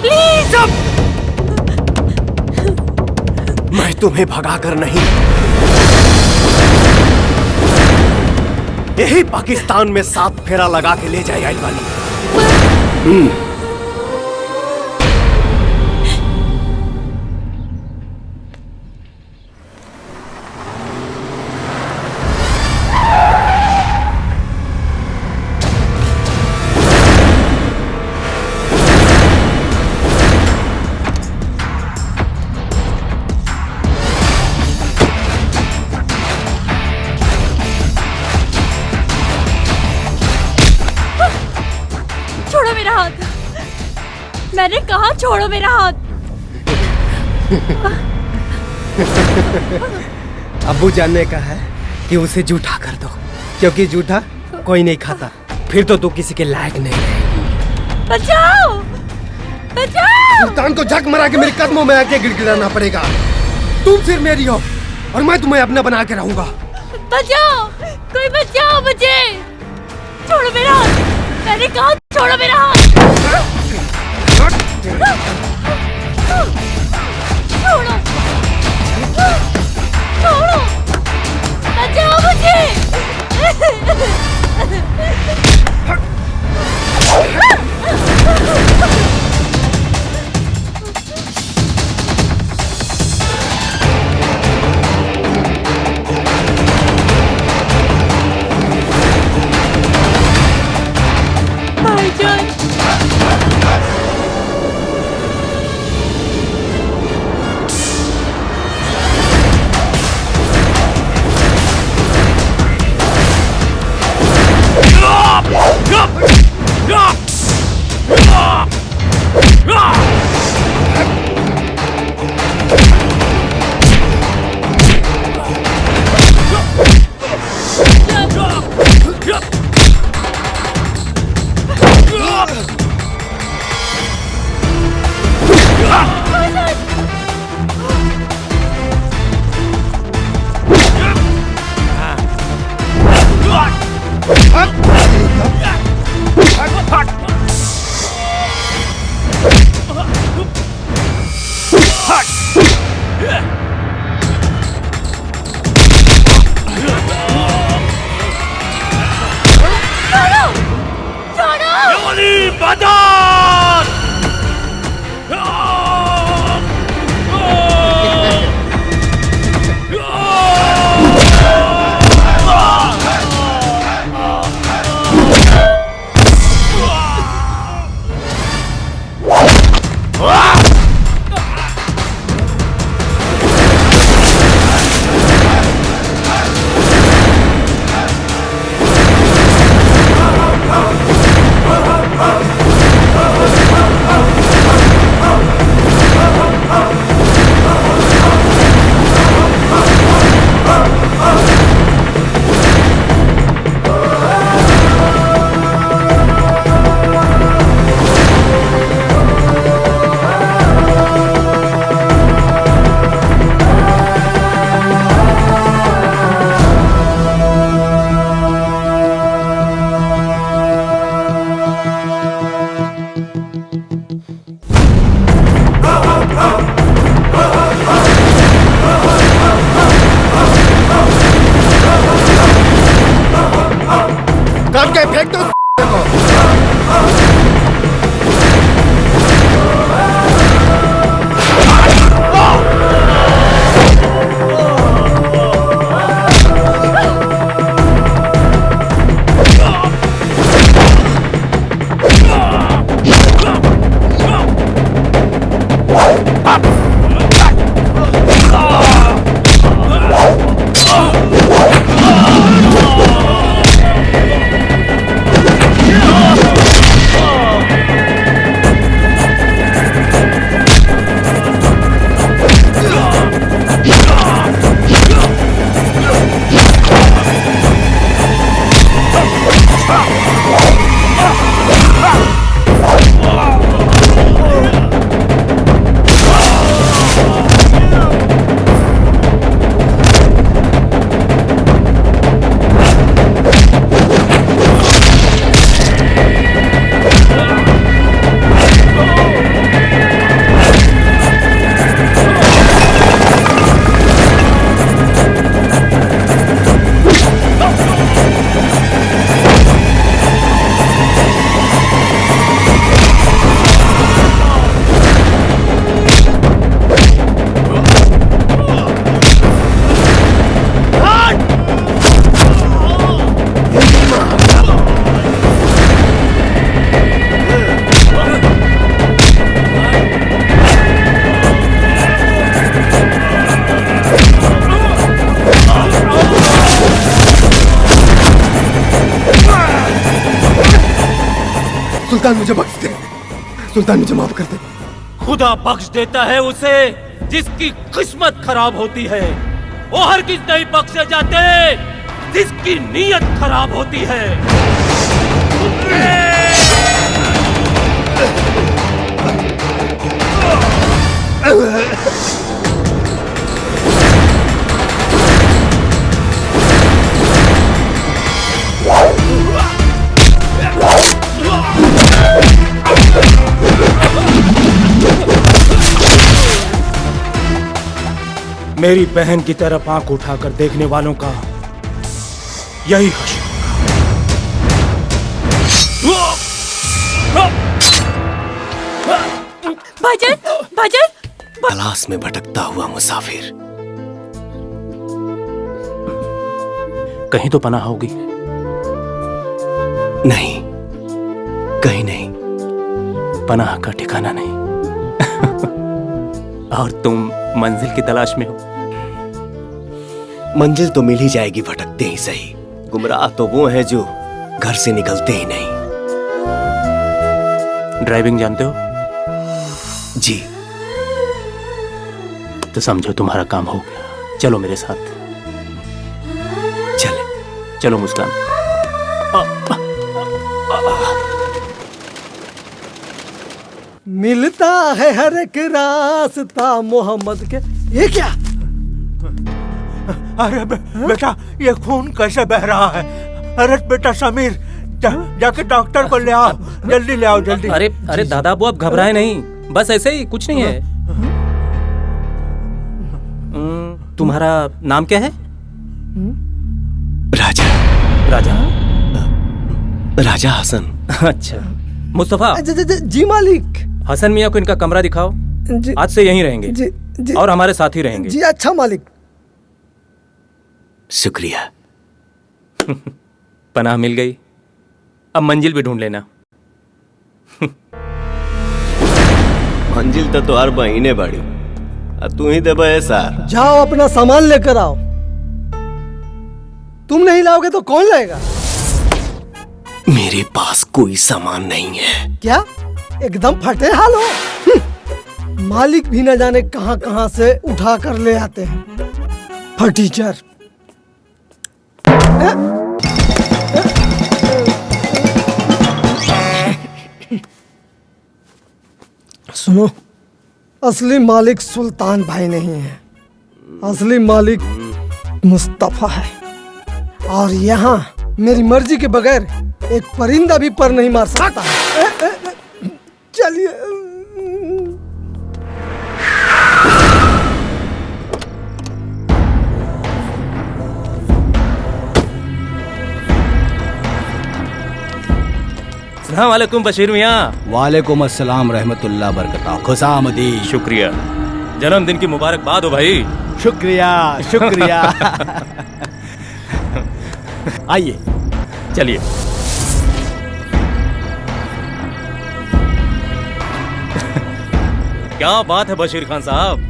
please. मैं तुम्हें भगाकर नहीं, यही पाकिस्तान में 7 फेरा लगा के ले जाए आई वाली। छोड़ो मेरा हाथ, मैंने कहा छोड़ो मेरा हाथ। अब्बू जानने का है कि उसे जूठा कर दो, क्योंकि जूठा कोई नहीं खाता, फिर तो तू किसी के लायक नहीं रहेगी। बचाओ बचाओ। सुल्तान को झक मरा के मेरे कदमों में आके गिड़गिड़ाना पड़ेगा। तुम फिर मेरी हो और मैं तुम्हें अपना बना के रहूंगा। बचाओ, कोई बचाओ मुझे। छोड़ो मेरा हाथ, मैंने कहा छोड़ो मेरा हाथ। छोड़ो छोड़ो, बचाओ मुझे। भाईजान, सुल्तान मुझे बख्श दे, सुल्तान मुझे माफ कर दे। खुदा बख्श देता है उसे जिसकी किस्मत खराब होती है। वो हर किस नहीं बख्शे जाते जिसकी नीयत खराब होती है। मेरी बहन की तरफ आंख उठाकर देखने वालों का यही हश्र भाईजान, भाईजान, तलाश में भटकता हुआ मुसाफिर। कहीं तो पनाह होगी। नहीं, कहीं नहीं। पनाह का ठिकाना नहीं। और तुम मंजिल की तलाश में हो। मंजिल तो मिल ही जाएगी भटकते ही सही। गुमराह तो वो हैं जो घर से निकलते ही नहीं। ड्राइविंग जानते हो? जी। तो समझो तुम्हारा काम हो गया। चलो मेरे साथ। चले। चलो मुस्कान। मिलता है हर एक रास्ता मोहम्मद के। ये क्या? अरे बेटा, ये खून कैसे बह रहा है? अरे बेटा समीर, जाके डॉक्टर को ले आओ, जल्दी ले आओ, जल्दी। अरे अरे दादा अबू, आप घबराए नहीं, बस ऐसे ही, कुछ नहीं है। तुम्हारा नाम क्या है? राजा। राजा? राजा हसन। अच्छा। मुस्तफा। जी मालिक। हसन मियाँ को इनका कमरा दिखाओ। आज से यहीं रहेंगे। जी। और हमारे साथ ही रहेंगे। जी अच्छा मालिक। शुक्रिया। पनाह मिल गई, अब मंजिल भी ढूंढ लेना। मंजिल तो हर महीने बढ़ी, तू ही दे ऐसा। जाओ अपना सामान लेकर आओ। तुम नहीं लाओगे तो कौन लाएगा? मेरे पास कोई सामान नहीं है। क्या एकदम फटे हाल हो? मालिक भी न जाने कहां कहां से उठा कर ले आते हैं फटीचर। सुनो, असली मालिक सुल्तान भाई नहीं है, असली मालिक मुस्तफा है। और यहाँ मेरी मर्जी के बगैर एक परिंदा भी पर नहीं मार सकता। चलिए। अस्सलाम वालेकुम बशीर मियाँ। वालेकुम अस्सलाम रहमतुल्लाह बरकताह। खुशामदीद। शुक्रिया। जन्मदिन की मुबारकबाद हो भाई। शुक्रिया शुक्रिया। आइए चलिए। क्या बात है बशीर खान साहब।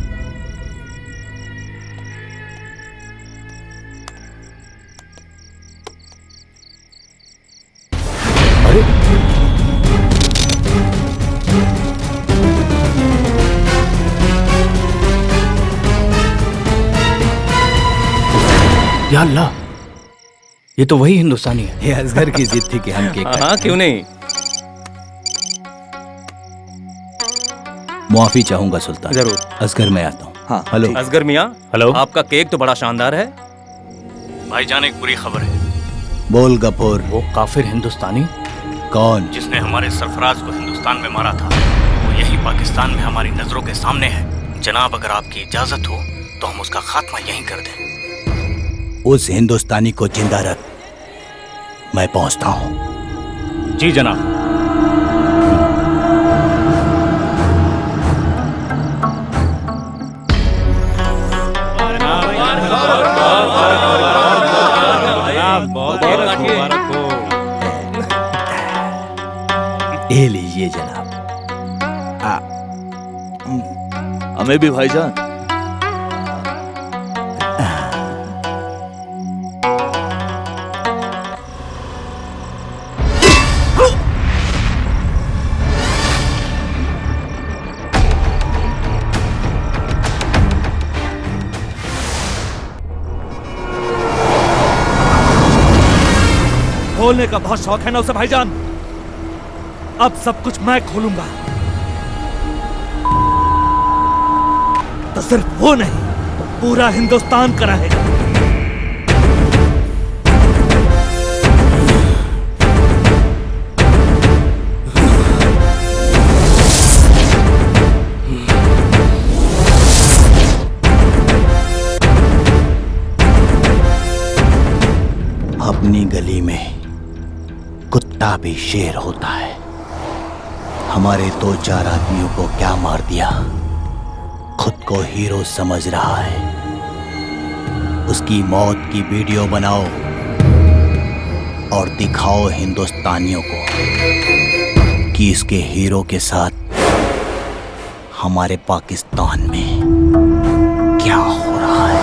या अल्लाह, ये तो वही हिंदुस्तानी है। ये असगर की जिद थी कि हम केक हाँ क्यों नहीं। मुआफी चाहूंगा सुल्तान। जरूर। असगर मैं आता हूँ। हाँ हेलो असगर मियाँ। हेलो। आपका केक तो बड़ा शानदार है। भाईजान एक बुरी खबर है। बोल गफूर। वो काफिर हिंदुस्तानी कौन? जिसने हमारे सरफराज को हिंदुस्तान में मारा था, वो यही पाकिस्तान में हमारी नजरों के सामने है। जनाब अगर आपकी इजाजत हो तो हम उसका खात्मा यहीं कर दें। उस हिंदुस्तानी को जिंदा रख, मैं पहुंचता हूं। जी जनाब। ये लीजिए जनाब। हमें भी भाईजान। बोलने का बहुत शौक है ना उसे भाईजान। अब सब कुछ मैं खोलूंगा। तो सिर्फ वो नहीं, पूरा हिंदुस्तान कराएगा। अपनी गली में कुत्ता भी शेर होता है। हमारे 2-4 आदमियों को क्या मार दिया, खुद को हीरो समझ रहा है। उसकी मौत की वीडियो बनाओ और दिखाओ हिंदुस्तानियों को कि इसके हीरो के साथ हमारे पाकिस्तान में क्या हो रहा है।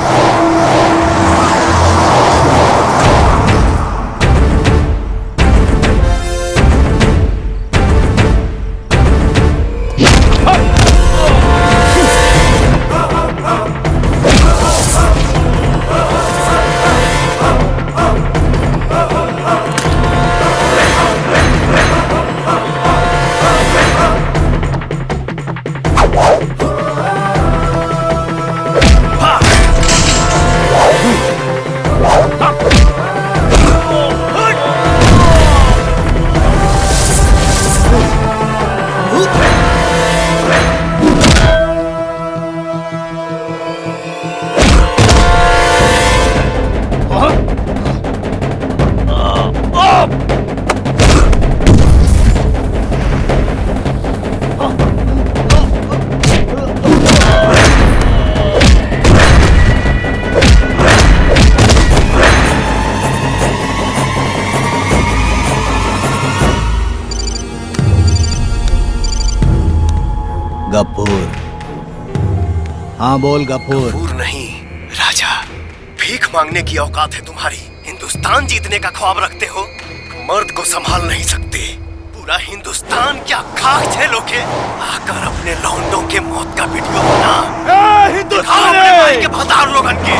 गफूर, हाँ बोल गफूर। गफूर नहीं राजा, भीख मांगने की औकात है तुम्हारी। हिंदुस्तान जीतने का ख्वाब रखते हो, मर्द को संभाल नहीं सकते। पूरा हिंदुस्तान क्या खाक झेलोगे? आकर अपने लौंडों के मौत का वीडियो बना। हिंदुस्तान अपने भाई के भतार लोगन के।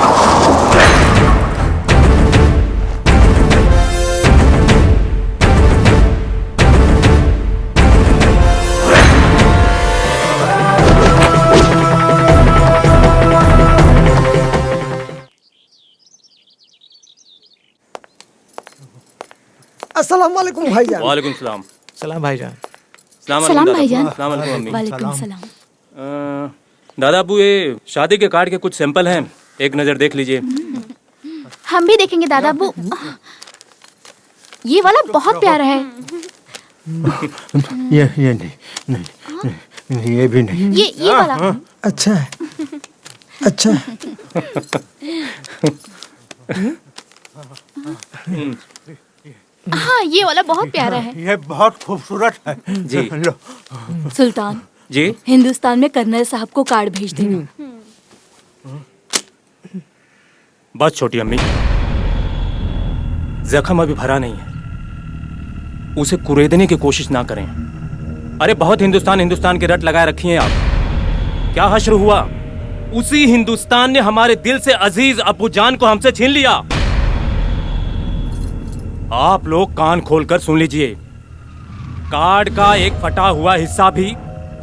अस्सलाम वालेकुम भाईजान। वालेकुम सलाम। सलाम भाईजान। सलाम भाईजान। सलाम वालेकुम अम्मी। वालेकुम सलाम। दादा अबू, ये शादी के कार्ड के कुछ सैंपल हैं, एक नजर देख लीजिए। हम भी देखेंगे दादा अब्बू। ये वाला बहुत प्यारा है। ये नहीं, ये भी नहीं। ये वाला अच्छा है, अच्छा है। हाँ, ये वाला बहुत प्यारा है। ये बहुत खूबसूरत है। जी। लो। सुल्तान जी, हिंदुस्तान में कर्नल साहब को कार्ड भेज देना। बस छोटी अम्मी, जख्म अभी भरा नहीं है, उसे कुरेदने की कोशिश ना करें। अरे बहुत हिंदुस्तान के रट लगाए रखी हैं आप। क्या हश्र हुआ? उसी हिंदुस्तान ने हमारे दिल से अजीज अब्बू जान को हमसे छीन लिया। आप लोग कान खोलकर सुन लीजिए, कार्ड का एक फटा हुआ हिस्सा भी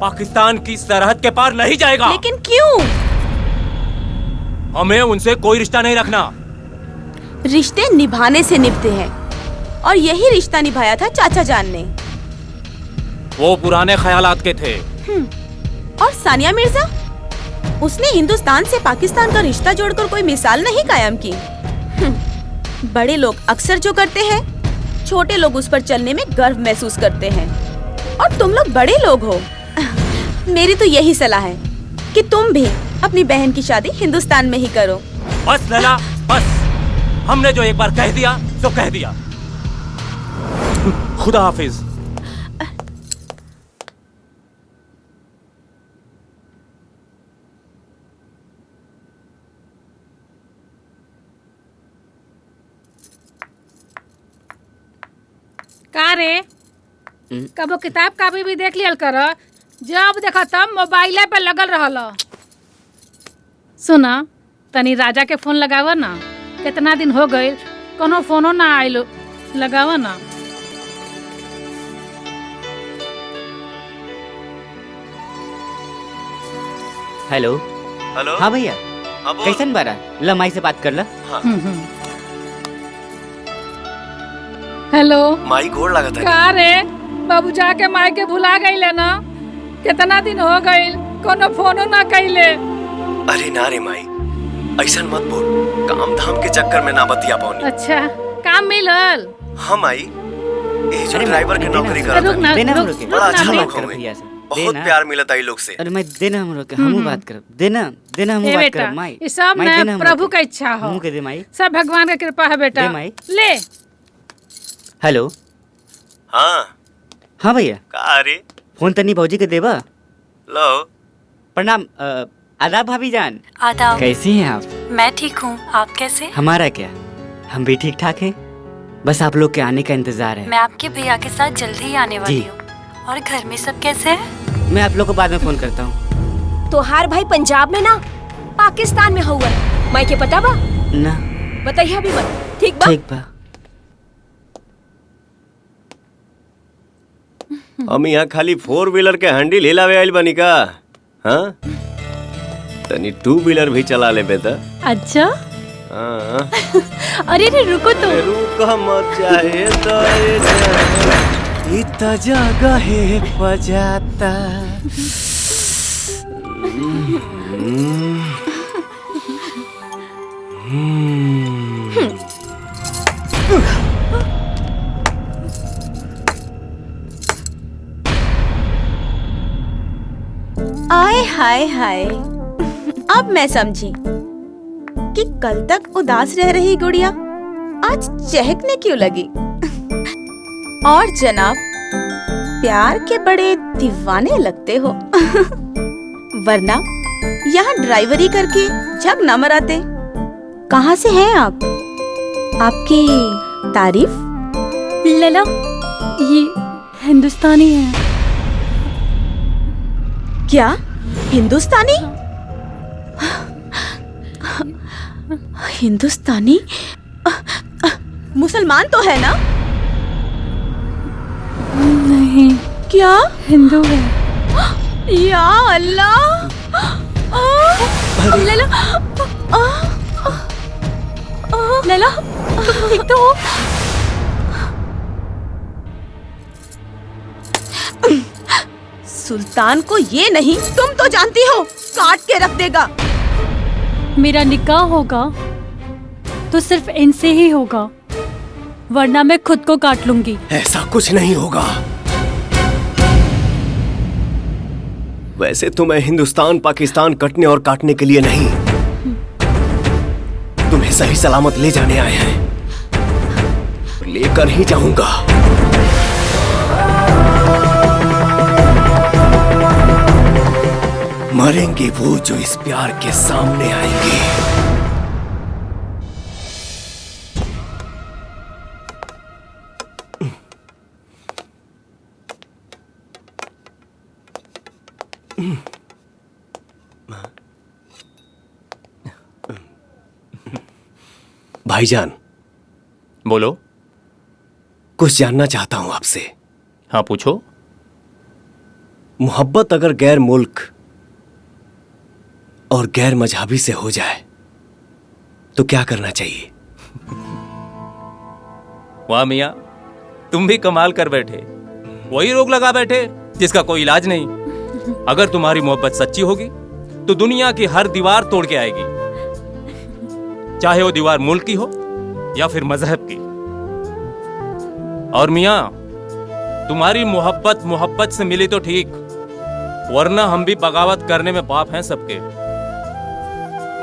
पाकिस्तान की सरहद के पार नहीं जाएगा। लेकिन क्यों? हमें उनसे कोई रिश्ता नहीं रखना। रिश्ते निभाने से निभते हैं, और यही रिश्ता निभाया था चाचा जान ने। वो पुराने ख्यालात के थे। और सानिया मिर्जा, उसने हिंदुस्तान से पाकिस्तान का रिश्ता जोड़कर कोई मिसाल नहीं कायम की। बड़े लोग अक्सर जो करते हैं, छोटे लोग उस पर चलने में गर्व महसूस करते हैं। और तुम लोग बड़े लोग हो। मेरी तो यही सलाह है कि तुम भी अपनी बहन की शादी हिंदुस्तान में ही करो। बस लैला, बस। हमने जो एक बार कह दिया तो कह दिया। खुदा हाफिज। का रे, कबो किताब कापी भी देख लियल कर। जब देखा तब मोबाइले पे लगल रहल। सुना, तनी राजा के फोन लगाव ना। कितना दिन हो गए, कोनो फोनो ना आइलो। लगावा ना। हेलो। हेलो। हाँ भैया। हाँ बोल। कैसन बारा? ला माई से बात कर ला। हेलो। माई गोड़ लागत है। का रे बाबू जाके माई के भुला गईले ना? कितना दिन हो गईल कोनो फोनो ना कइले। अरे ना रे माई, ऐसा मत बोल। काम धाम के चक्कर में ना बतिया पाऊनी। अच्छा काम मिलल? हाँ माई, ये जो ड्राइवर के नौकरी रुक करत ना, है, रुक, बड़ा रुक अच्छा ना, लोग होंगे। बहुत प्यार मिलत है लोग से। अरे मैं देना हम लोग के हमू बात कर देना हमू ए बात बेटा, कर माई। ये सब माई ना देना हम प्रभु लोग का इच्छा हो। हमू के दे माई। सब भगवान का कृपा है बेटा। दे माई। ले। हेलो। हाँ। हाँ भैया। का रे? फोन तनी भौजी के देबा? लो। प्रणाम। आदाब भाभी जान। आदाब। कैसी हैं आप? मैं ठीक हूँ, आप कैसे? हमारा क्या, हम भी ठीक ठाक हैं। बस आप लोग के आने का इंतजार है। मैं आपके भैया के साथ जल्दी ही आने वाली जी। हूँ। और घर में सब कैसे हैं? मैं आप लोग को बाद में फोन करता हूँ। तोहार भाई पंजाब में ना पाकिस्तान में हुआ। माई के पता बा? ना। बताइए अभी मत। ठीक बा? ठीक बा। हम यहाँ खाली 4 व्हीलर के हैंडल हिलावे आइल बनी का? हाँ? तनी 2 व्हीलर भी चला ले बेटा। अच्छा। हाँ। अरे रे रुको तो। रुक मत जाए तो इतना जगह है बजाता। आय हाय हाय, अब मैं समझी कि कल तक उदास रह रही गुड़िया आज चहकने क्यों लगी। और जनाब प्यार के बड़े दीवाने लगते हो। वरना यहाँ ड्राइवरी करके जब न मराते। कहाँ से हैं आप? आपकी तारीफ? लला ये हिंदुस्तानी है। क्या हिंदुस्तानी? हिंदुस्तानी? मुसलमान तो है ना? नहीं। क्या? हिंदू है। या अल्लाह। लला लला तुम ठीक तो हो? सुल्तान को ये नहीं तुम तो जानती हो काट के रख देगा। मेरा निकाह होगा तो सिर्फ इनसे ही होगा, वरना मैं खुद को काट लूंगी। ऐसा कुछ नहीं होगा। वैसे तो मैं हिंदुस्तान पाकिस्तान कटने और काटने के लिए नहीं, तुम्हें सही सलामत ले जाने आए हैं। लेकर ही जाऊंगा। मरेंगे वो जो इस प्यार के सामने आएंगे। भाईजान। बोलो। कुछ जानना चाहता हूं आपसे। हाँ पूछो। मोहब्बत अगर गैर मुल्क और गैर मजहबी से हो जाए तो क्या करना चाहिए? वाह मियाँ, तुम भी कमाल कर बैठे। वही रोग लगा बैठे जिसका कोई इलाज नहीं। अगर तुम्हारी मोहब्बत सच्ची होगी तो दुनिया की हर दीवार तोड़ के आएगी, चाहे वो दीवार मुल्क की हो या फिर मजहब की। और मियाँ, तुम्हारी मोहब्बत से मिली तो ठीक, वरना हम भी बगावत करने में पाप हैं सबके।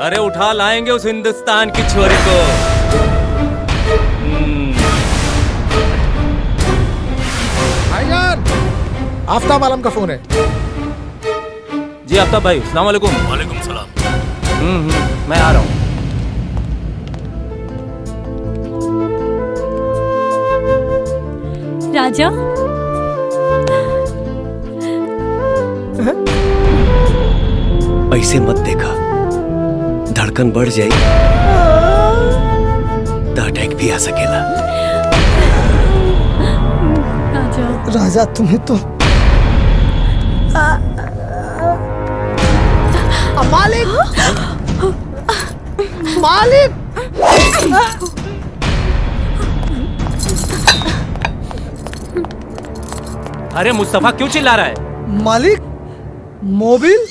अरे उठा लाएंगे उस हिंदुस्तान की छोरी को। भाईजान, आफ्ताब आलम का फोन है। जी आफ्ताब भाई, अस्सलाम वालेकुम। वालेकुम सलाम। मैं आ रहा हूँ। राजा, ऐसे मत देखा, धड़कन बढ़ जाए तो अटैक भी आ सकेला। राजा तुम्हें तो मालिक मालिक अरे मुस्तफा क्यों चिल्ला रहा है? मालिक मोबिल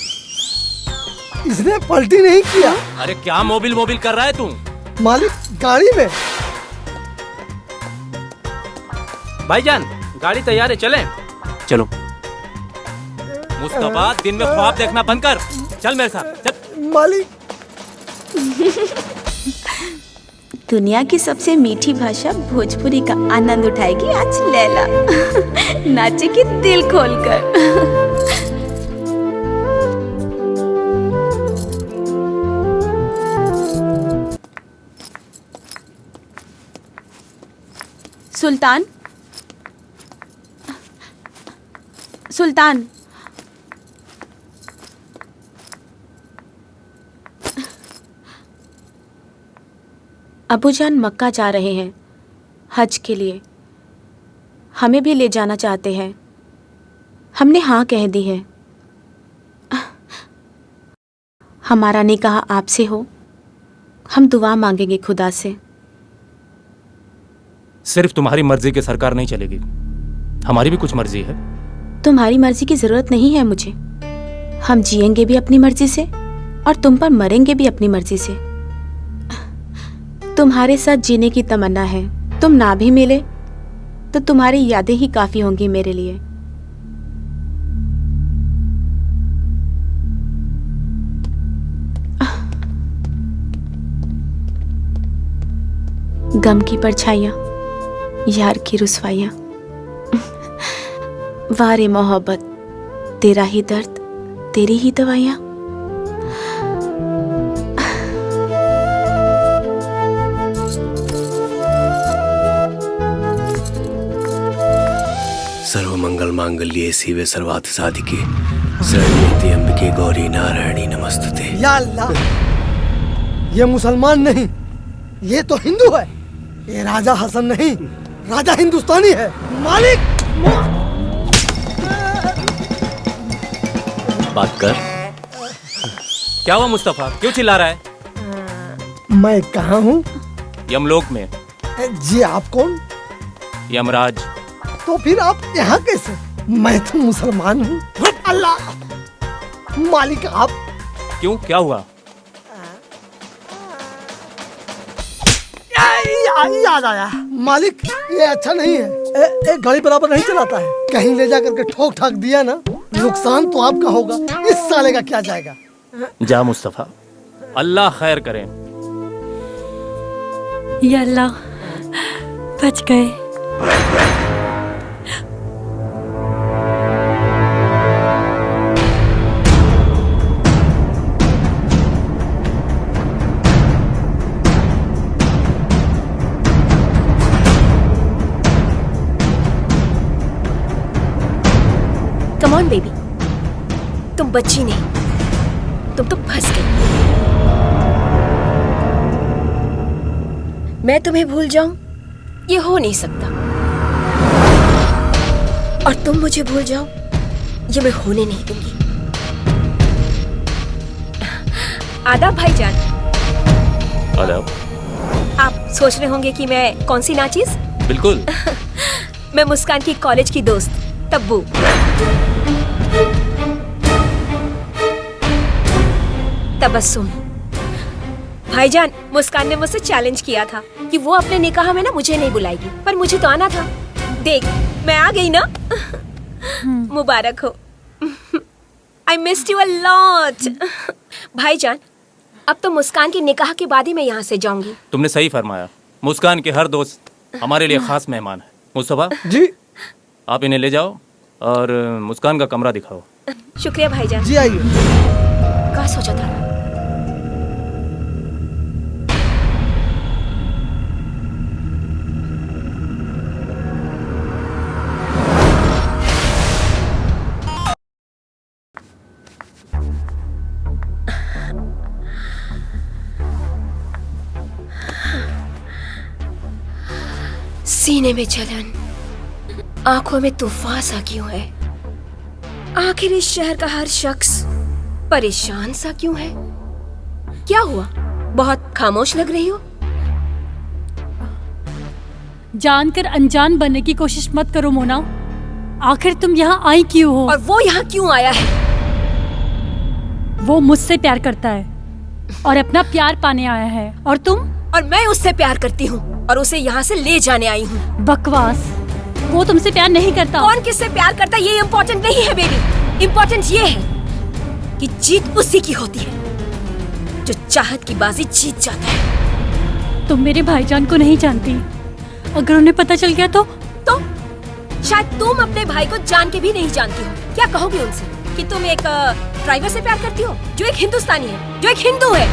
इसने पलटी नहीं किया। अरे क्या मोबिल मोबिल कर रहा है तू? मालिक गाड़ी में। भाईजान गाड़ी तैयार है, चलें? चलो। मुस्तफा दिन में ख्वाब देखना बंद कर, चल मेरे साथ चल। मालिक दुनिया की सबसे मीठी भाषा भोजपुरी का आनंद उठाएगी आज लैला। नाचेगी दिल खोलकर। सुल्तान, सुल्तान, अबूजान मक्का जा रहे हैं हज के लिए। हमें भी ले जाना चाहते हैं। हमने हाँ कह दी है। हमारा निकाह आपसे हो। हम दुआ मांगेंगे खुदा से। सिर्फ तुम्हारी मर्जी के सरकार नहीं चलेगी, हमारी भी कुछ मर्जी है। तुम्हारी मर्जी की जरूरत नहीं है मुझे। हम जिएंगे भी अपनी मर्जी से और तुम पर मरेंगे भी अपनी मर्जी से। तुम्हारे साथ जीने की तमन्ना है। तुम ना भी मिले तो तुम्हारी यादें ही काफी होंगी मेरे लिए। गम की परछाइयां, यार की रुसवाइयां। वारे मोहब्बत, तेरा ही दर्द, तेरी ही दवाइयां। सर्वमंगल मांगल्ये शिवे सर्वार्थ साधिके शरण्ये अंबिके गौरी नारायणी नमस्तुते। या अल्लाह, ये मुसलमान नहीं, ये तो हिंदू है। ये राजा हसन नहीं, राजा हिंदुस्तानी है। मालिक बात कर। क्या हुआ मुस्तफा, क्यों चिल्ला रहा है? मैं कहाँ हूँ? यमलोक में। जी आप कौन? यमराज। तो फिर आप यहाँ कैसे? मैं तो मुसलमान हूँ। अल्लाह, मालिक आप क्यों, क्या हुआ? याद आया मालिक, ये अच्छा नहीं है। एक गाड़ी बराबर नहीं चलाता है। कहीं ले जा करके ठोक ठाक दिया ना, नुकसान तो आपका होगा, इस साले का क्या जाएगा। जा मुस्तफा, अल्लाह खैर करे। या अल्लाह, बच गए। कम ऑन बेबी, तुम बच्ची नहीं, तुम तो फंस गई। मैं तुम्हें भूल जाऊं, ये हो नहीं सकता। और तुम मुझे भूल जाओ, ये मैं होने नहीं दूंगी। आदाब भाईजान। आदाब। आप सोच रहे होंगे कि मैं कौन सी नाचीज? बिल्कुल। मैं मुस्कान की कॉलेज की दोस्त तब्बू। तबस्सुम। भाईजान, मुस्कान ने मुझसे चैलेंज किया था कि वो अपने निकाह में ना मुझे नहीं बुलाएगी, पर मुझे तो आना था। देख, मैं आ गई ना। मुबारक हो। I missed you a lot। भाईजान, अब तो मुस्कान की निकाह के बाद ही मैं यहाँ से जाऊंगी। तुमने सही फरमाया। मुस्कान के हर दोस्त हमारे लिए खास मेहमान है। मुस्तफा जी, आप इन्हें ले जाओ और मुस्कान का कमरा दिखाओ। शुक्रिया भाईजान। जी आइए। क्या सोचा था? सीने में जलन, आंखों में तूफान सा क्यों है? आखिर इस शहर का हर शख्स परेशान सा क्यों है? क्या हुआ? बहुत खामोश लग रही हो। जानकर अनजान बनने की कोशिश मत करो मोना। आखिर तुम यहाँ आई क्यों हो? और वो यहाँ क्यों आया है? वो मुझसे प्यार करता है और अपना प्यार पाने आया है। और तुम? और मैं उससे प्यार करती हूँ और उसे यहाँ से ले जाने आई हूँ। बकवास। वो तुमसे प्यार नहीं करता। कौन किससे प्यार करता ये इम्पोर्टेंट नहीं है बेबी। इम्पोर्टेंट ये है कि जीत उसी की होती है जो चाहत की बाजी जीत जाता है। तुम मेरे भाईजान को नहीं जानती। अगर उन्हें पता चल गया तो शायद तुम अपने भाई को जान के भी नहीं जानती हो। क्या कहोगे उनसे कि तुम एक ड्राइवर से प्यार करती हो जो एक हिंदुस्तानी है, जो एक हिंदू है?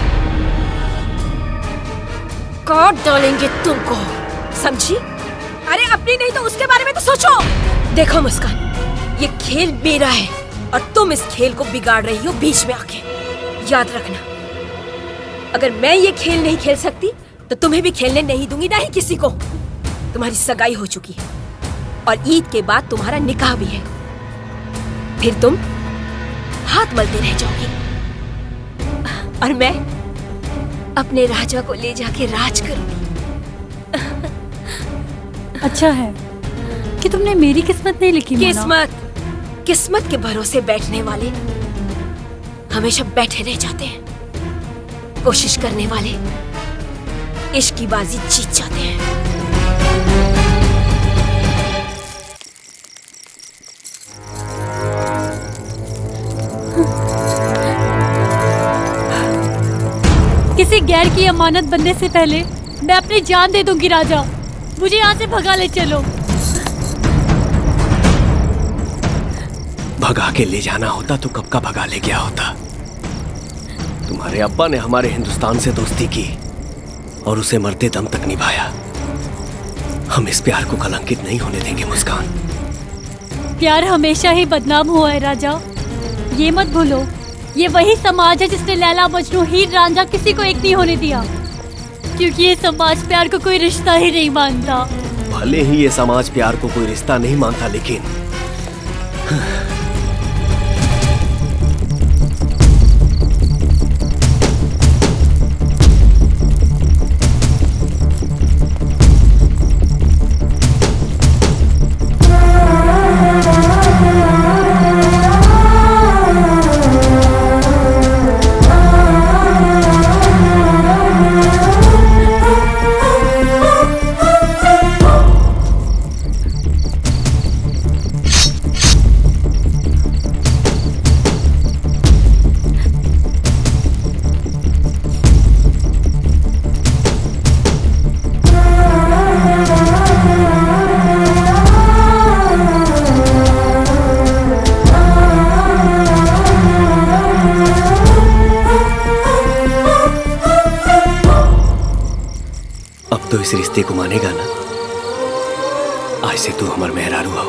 काट डालेंगे तुमको, समझी? अरे अपनी नहीं तो उसके बारे में तो सोचो। देखो मुस्कान, ये खेल मेरा है और तुम इस खेल को बिगाड़ रही हो बीच में आके। याद रखना, अगर मैं ये खेल नहीं खेल सकती तो तुम्हें भी खेलने नहीं दूंगी, ना ही किसी को। तुम्हारी सगाई हो चुकी है और ईद के बाद तुम्हारा निकाह भी है। फिर तुम हाथ मलते रह जाओगी और मैं अपने राजा को ले जाके राज करूंगी। अच्छा है कि तुमने मेरी किस्मत नहीं लिखी मोना। किस्मत के भरोसे बैठने वाले हमेशा बैठे रह जाते हैं। कोशिश करने वाले इश्क की बाजी जीत जाते हैं। किसी गैर की अमानत बनने से पहले मैं अपनी जान दे दूंगी राजा। मुझे यहाँ से भगा ले चलो। भगा के ले जाना होता तो कब का भगा ले गया होता। तुम्हारे अब्बा ने हमारे हिंदुस्तान से दोस्ती की और उसे मरते दम तक निभाया। हम इस प्यार को कलंकित नहीं होने देंगे मुस्कान। प्यार हमेशा ही बदनाम हुआ है राजा, ये मत भूलो। ये वही समाज है जिसने लैला मजनू हीर रांझा किसी को एक नहीं होने दिया, क्योंकि ये समाज प्यार को कोई रिश्ता ही नहीं मानता। भले ही ये समाज प्यार को कोई रिश्ता नहीं मानता, लेकिन तो इस रिश्ते को मानेगा ना? आज से तू हमार मेहरारू हो।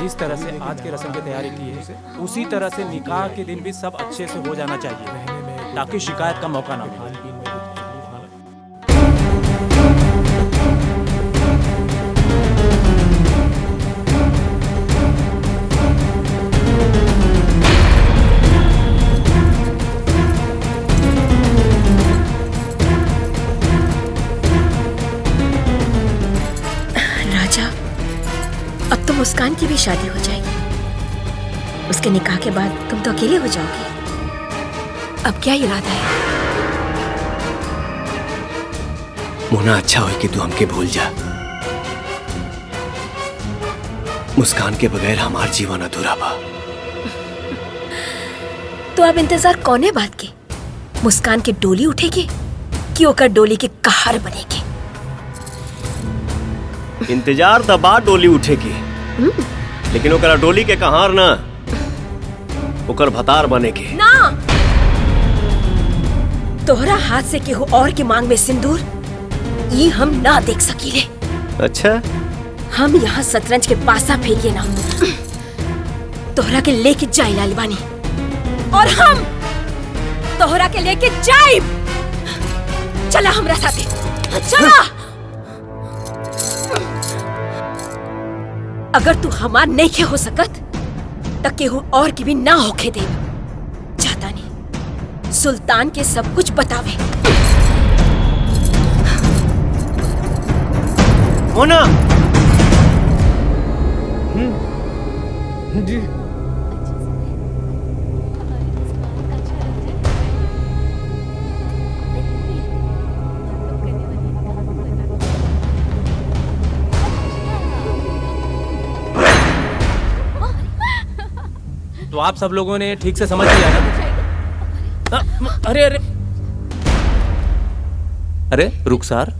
जिस तरह से आज के रस्म की तैयारी की है उसी तरह से निकाह के दिन भी सब अच्छे से हो जाना चाहिए ताकि शिकायत का मौका ना मिले। अब तो मुस्कान की भी शादी हो जाएगी। उसके निकाह के बाद तुम तो अकेले हो जाओगे। अब क्या इरादा है? मोना, अच्छा हो कि तू हमके भूल जा। मुस्कान के बगैर हमार जीवन अधूरा बा। तो अब इंतजार कौने बात के? मुस्कान के डोली उठेगी कि ओकर डोली के कहार बनेगी? इंतजार त बा डोली उठेगी, लेकिन ओकरा डोली के कहार ना ओकर भतार बनेगी। ना, तोहरा हाथ से केहू और के मांग में सिंदूर ये हम ना देख सकीले। अच्छा, हम यहाँ शतरंज के पासा फेंके ना, तोहरा के लेके जाई लाली बानी, और हम तोहरा के लेके जाई। चला हमरा साथे, चला। अगर तू हमार नहीं हो सकत तो केहू और की भी ना होके दे। चाहता नहीं सुल्तान के सब कुछ बतावे। मोना। जी तो आप सब लोगों ने ठीक से समझ लिया ना? अरे अरे अरे रुखसार,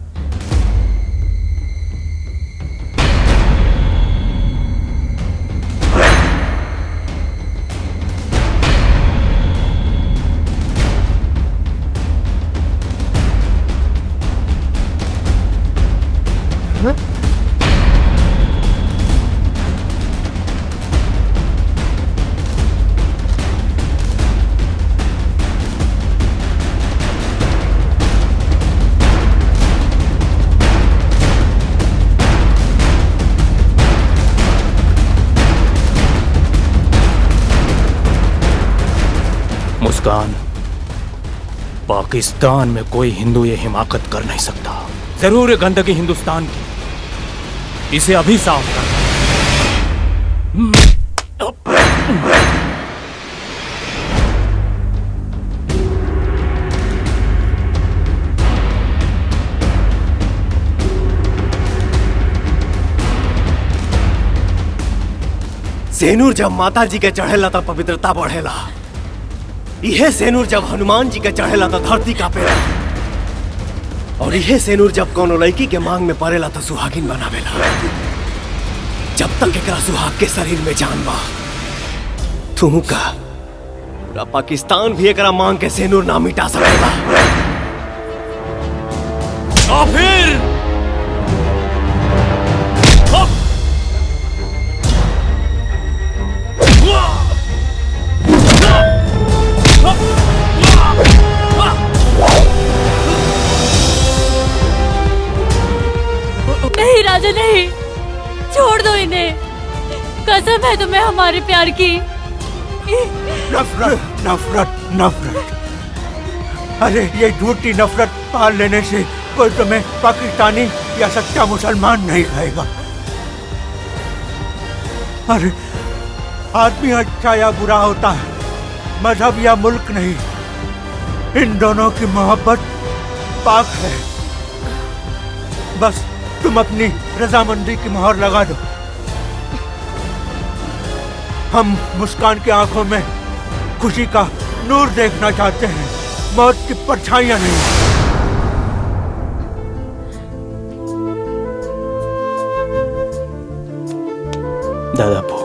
मुस्कान, पाकिस्तान में कोई हिंदू ये हिमाकत कर नहीं सकता। जरूर ये गंदगी हिंदुस्तान की, इसे अभी साफ कर। सेनूर जब माता जी के चढ़ेला तो पवित्रता बढ़ेला। यह सेनूर जब हनुमान जी के चढ़ेला तो धरती कापेला, और यह सेनूर जब कोनो लड़की के मांग में पड़ेला तो सुहागिन बनावेला। जब तक एकरा सुहाग के शरीर में जान बा, तू का पूरा पाकिस्तान भी एकरा मांग के सेनूर ना मिटा सकेला। और फिर नहीं राजा, नहीं, छोड़ दो इन्हें। कसम है तुम्हें हमारे प्यार की। नफरत, नफरत, नफरत। अरे ये झूठी नफरत पाल लेने से कोई तुम्हें पाकिस्तानी या सच्चा मुसलमान नहीं कहेगा। अरे आदमी अच्छा या बुरा होता है, मजहब या मुल्क नहीं। इन दोनों की मोहब्बत पाक है। बस तुम अपनी रजामंदी की मोहर लगा दो। हम मुस्कान की आंखों में खुशी का नूर देखना चाहते हैं, मौत की परछाइयां नहीं। दादापू,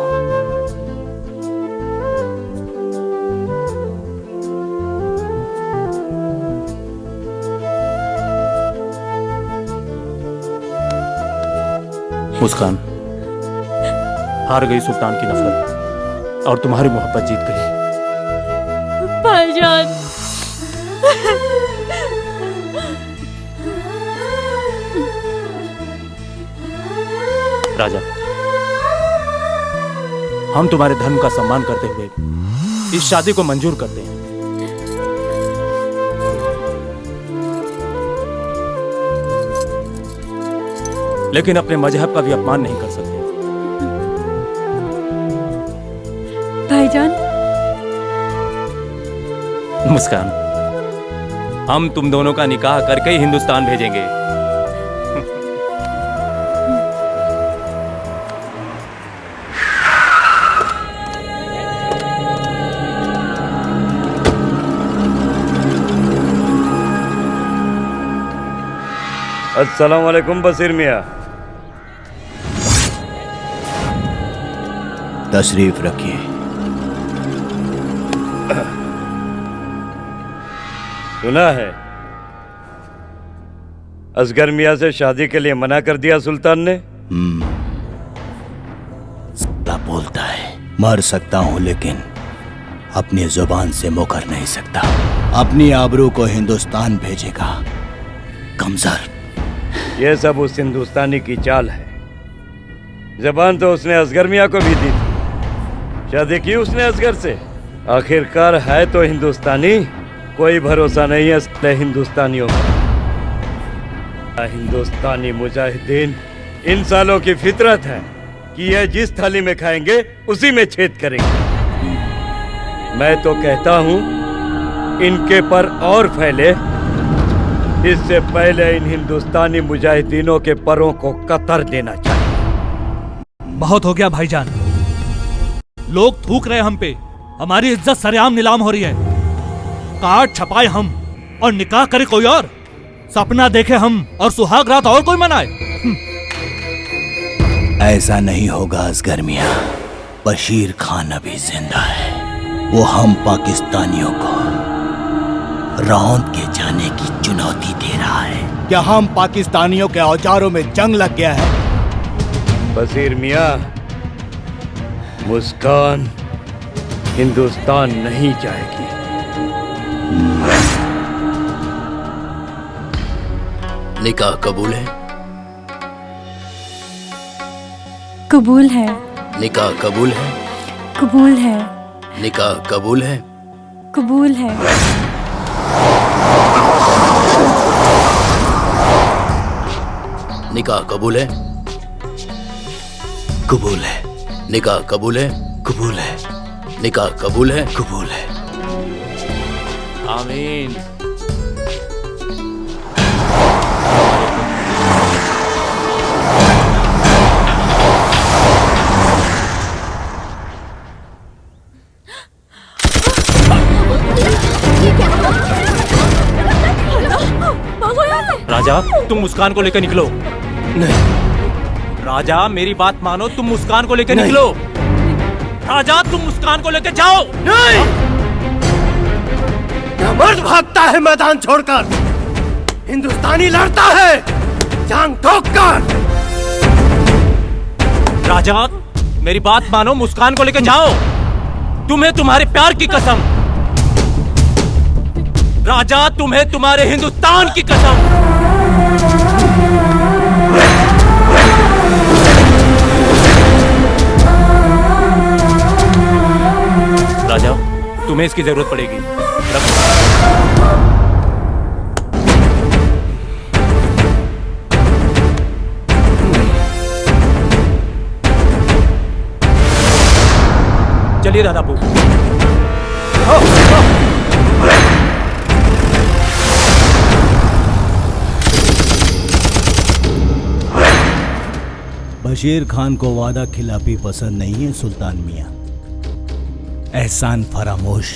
मुस्कान, हार गई सुल्तान की नफरत और तुम्हारी मोहब्बत जीत गई। भाईजान, राजा, हम तुम्हारे धर्म का सम्मान करते हुए इस शादी को मंजूर करते हैं। लेकिन अपने मजहब का भी अपमान नहीं कर सकते। भाईजान, मुस्कान, हम तुम दोनों का निकाह करके ही हिंदुस्तान भेजेंगे। अस्सलाम वालेकुम बशीर मियाँ। तशरीफ रखिए। सुना है असगर मियाँ से शादी के लिए मना कर दिया सुल्तान ने। साला बोलता है मर सकता हूँ लेकिन अपनी जुबान से मुकर नहीं सकता। अपनी आबरू को हिंदुस्तान भेजेगा कमजर। ये सब उस हिंदुस्तानी की चाल है। जबान तो उसने असगर मियाँ को भी दी थी, शादी की उसने असगर से। आखिरकार है तो हिंदुस्तानी। कोई भरोसा नहीं है इसलिए हिंदुस्तानियों का। हिंदुस्तानी मुजाहिदीन इन सालों की फितरत है कि यह जिस थाली में खाएंगे उसी में छेद करेंगे। मैं तो कहता हूँ इनके पर और फैले, इससे पहले इन हिंदुस्तानी मुजाहिदीनों के परों को कतर देना चाहिए। बहुत हो गया भाईजान, लोग थूक रहे हम पे, हमारी इज्जत सरेआम नीलाम हो रही है। कार्ड छपाए हम और निकाह करे कोई और, सपना देखे हम और सुहाग रात और कोई मनाए। ऐसा नहीं होगा असगर मियां। बशीर खान अभी जिंदा है। वो हम पाकिस्तानियों को रौंद के जाने की चुनौती दे रहा है। क्या हम पाकिस्तानियों के औजारों में जंग लग गया है? बशीर मियाँ, मुस्कान हिंदुस्तान नहीं जाएगी। निकाह कबूल है? कबूल है। निकाह कबूल है? कबूल है। निकाह कबूल है? कबूल है। निकाह कबूल है? कबूल है। निकाह कबूल है? कबूल है। निकाह कबूल है? कबूल है। आमीन। राजा, तुम मुस्कान को लेकर निकलो। नहीं राजा, मेरी बात मानो, तुम मुस्कान को लेकर निकलो। राजा, तुम मुस्कान को लेकर जाओ। नहीं, मर्द भागता है मैदान छोड़कर, हिंदुस्तानी लड़ता है जान ठोककर। राजा, मेरी बात मानो, मुस्कान को लेकर जाओ। तुम्हें तुम्हारे प्यार की कसम। राजा, तुम्हें तुम्हारे हिंदुस्तान की कसम। राजा, तुम्हें इसकी जरूरत पड़ेगी। चलिए राधापू। बशीर खान को वादा खिलाफी पसंद नहीं है सुल्तान मियां। एहसान फरामोश,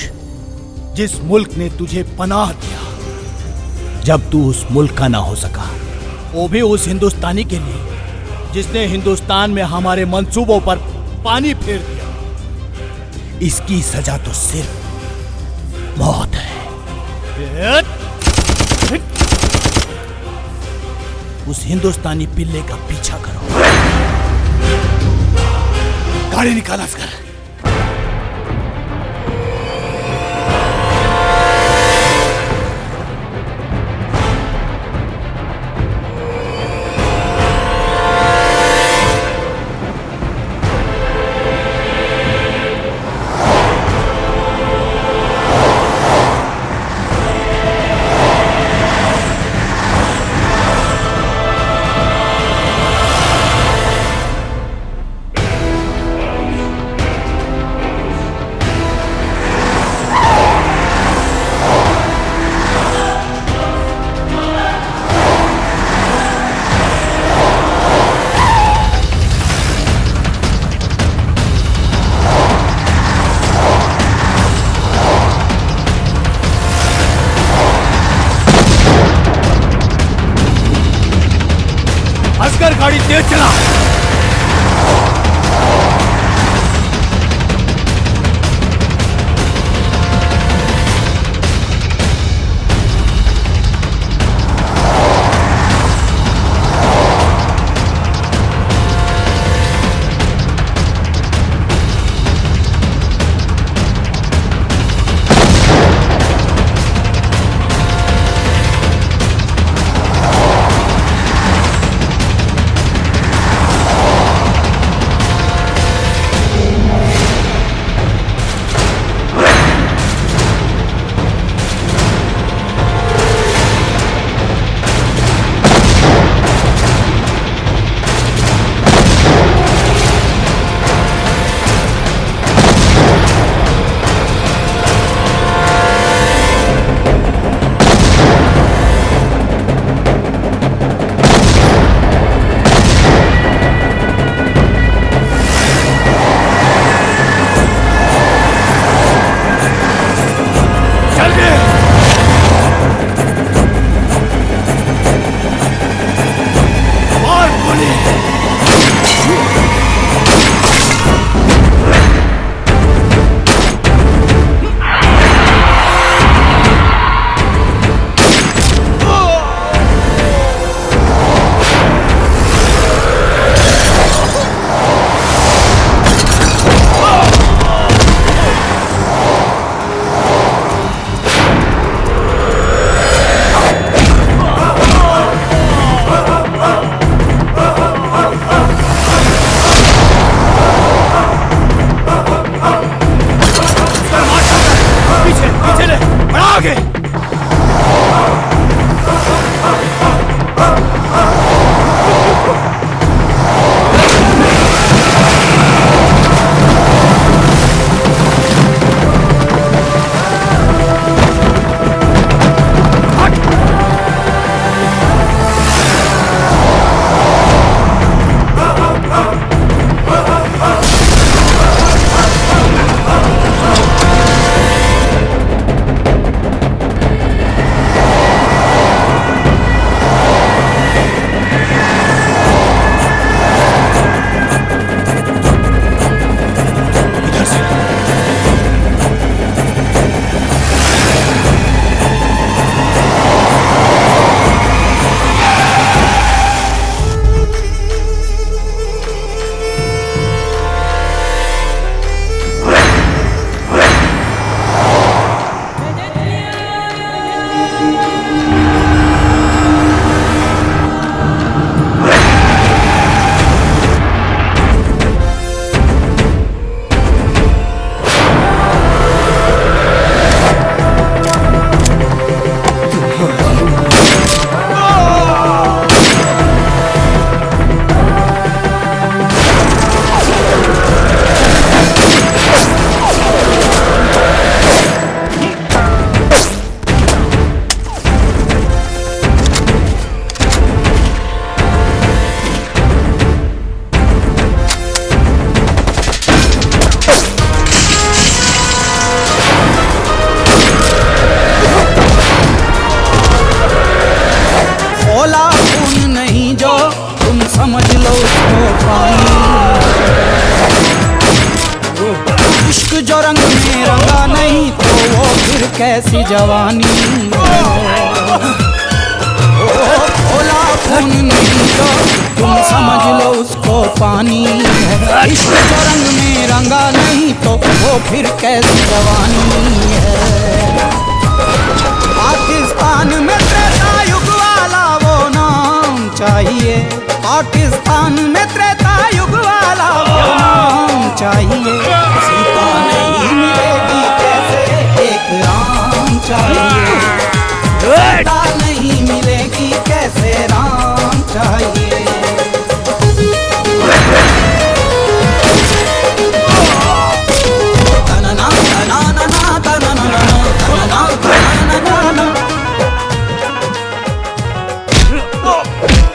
जिस मुल्क ने तुझे पनाह दिया जब तू उस मुल्क का ना हो सका, वो भी उस हिंदुस्तानी के लिए जिसने हिंदुस्तान में हमारे मंसूबों पर पानी फेर दिया। इसकी सजा तो सिर्फ मौत है। उस हिंदुस्तानी पिल्ले का पीछा करो। गाड़ी निकाल असगर। असगर गाड़ी तेज चला। कैसी जवानी भोला खून नहीं तो तुम समझ लो उसको पानी है इश्क जो रंग में रंगा नहीं तो वो फिर कैसी जवानी है। पाकिस्तान में त्रेता युग वाला वो नाम चाहिए, पाकिस्तान में त्रेता युग वाला वो नाम चाहिए। सीता नहीं मिलेगी कैसे एक राम चाहिए, सीता नहीं मिलेगी कैसे राम चाहिए।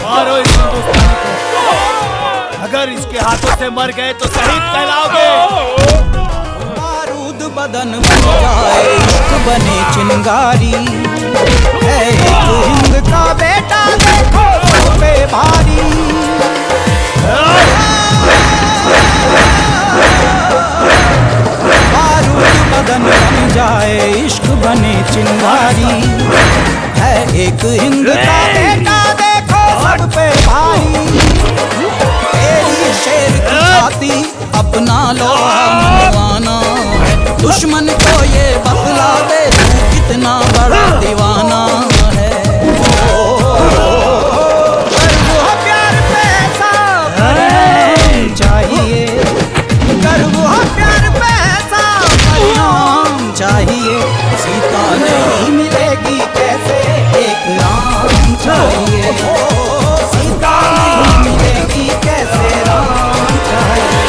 मारो इस हिंदुस्तानी को, अगर इसके हाथों से मर गए तो शहीद कहलाओगे। बारूद बदन बन जाए, इश्क बने चिंगारी, है एक हिंद का बेटा देखो सब पे भारी। बारूद बदन बन जाए, इश्क बने चिंगारी, है एक हिंद का बेटा देखो सब पे भारी। तेरी शेर की छाती अपना लोहा मनवाना है, दुश्मन को ये बतला दे तू कितना बड़ा दीवाना है। गर्व प्यार पे ऐसा परिणाम चाहिए, गर्व प्यार पे ऐसा परिणाम चाहिए। सीता नहीं मिलेगी कैसे एक राम चाहिए, सीता नहीं मिलेगी कैसे राम चाहिए।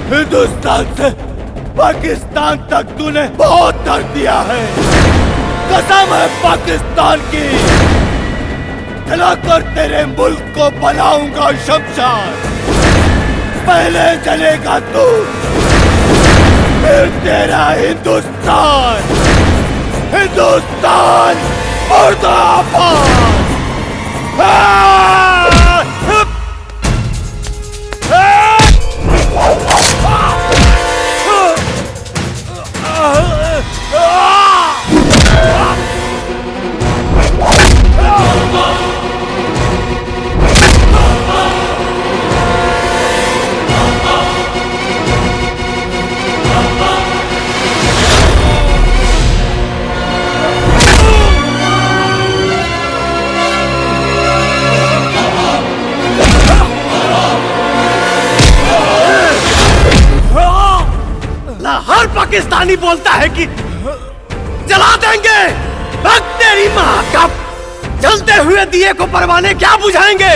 हिंदुस्तान से पाकिस्तान तक तूने बहुत दर्द दिया है, कसम है पाकिस्तान की, जलाकर तेरे मुल्क को बनाऊंगा शमशान। पहले जलेगा तू, फिर तेरा हिंदुस्तान, हिंदुस्तान मुर्दाबाद। हर पाकिस्तानी बोलता है कि जला देंगे, तेरी माँ का जलते हुए दिए को परवाने क्या बुझाएंगे,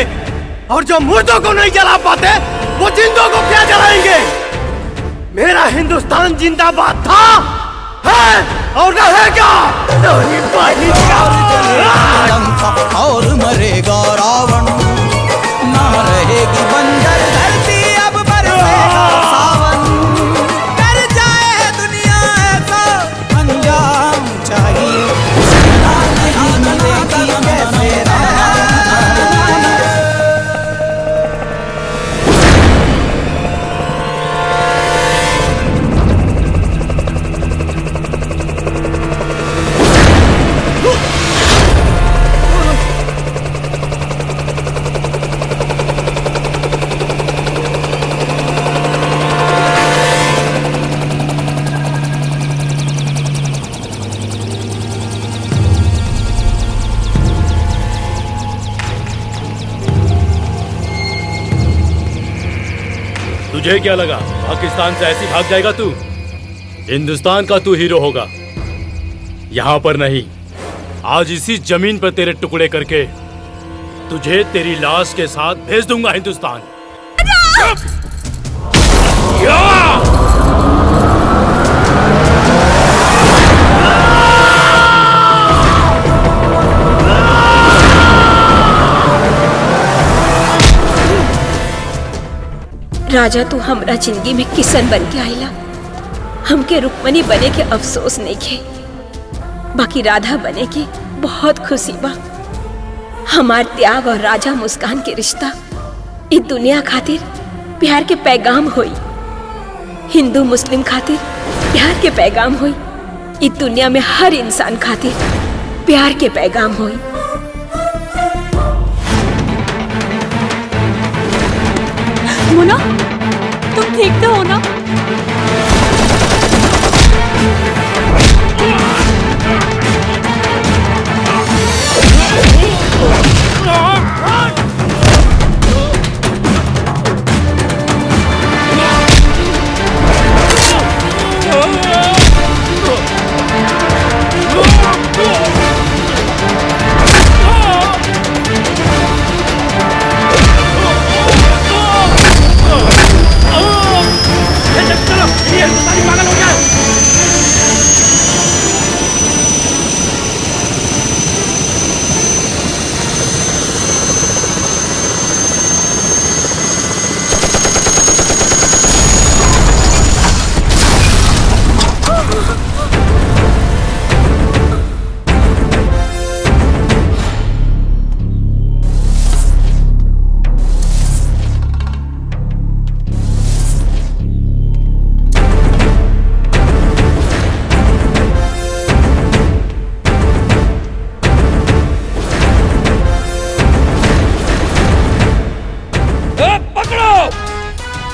और जो मुर्दों को नहीं जला पाते वो जिंदों को क्या जलाएंगे। मेरा हिंदुस्तान जिंदाबाद था, है और रहेगा। और मरेगा रावण, ना रहेगी बंजर धरती, अब बरसेगा सावन। कर जाए दुनिया ऐसा अंजाम चाहिए, नहीं मिलेगी कैसे तुझे क्या लगा पाकिस्तान से ऐसी भाग जाएगा तू? हिंदुस्तान का तू हीरो होगा, यहाँ पर नहीं आज इसी जमीन पर तेरे टुकड़े करके तुझे तेरी लाश के साथ भेज दूंगा हिंदुस्तान। राजा तू हमरा जिंदगी में किसन बन के आइला। हमके रुक्मणी बने के अफसोस नहीं खे, बाकी राधा बने की बहुत खुशी बा। हमार त्याग और राजा मुस्कान के रिश्ता इस दुनिया खातिर प्यार के पैगाम होई, हिंदू मुस्लिम खातिर प्यार के पैगाम होई, इस दुनिया में हर इंसान खातिर प्यार के पैगाम होई। मुना, तुम ठीक तो हो ना?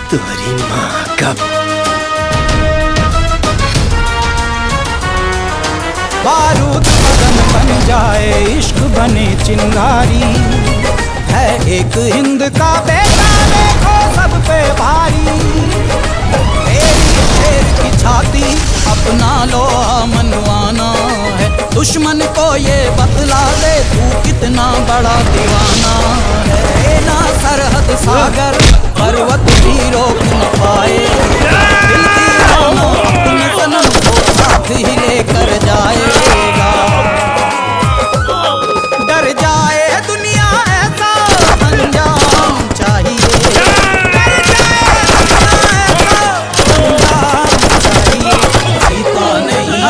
तुम्हारी माँ का बारूद बदन बन जाए इश्क बने चिंगारी, है एक हिंद का बेटा देखो सब पे भारी। तेरी शेर की छाती अपना लो मनवाना है, दुश्मन को ये बतला दे तू कितना बड़ा दीवाना है। ना सरहद सागर पर्वत भी रोक न पाए, दिल की राहों अपने सनम को साथ ही लेकर जाएगा। डर जाए दुनिया ऐसा अंजाम चाहिए, डर जाए दुनिया ऐसा अंजाम चाहिए। सीता नहीं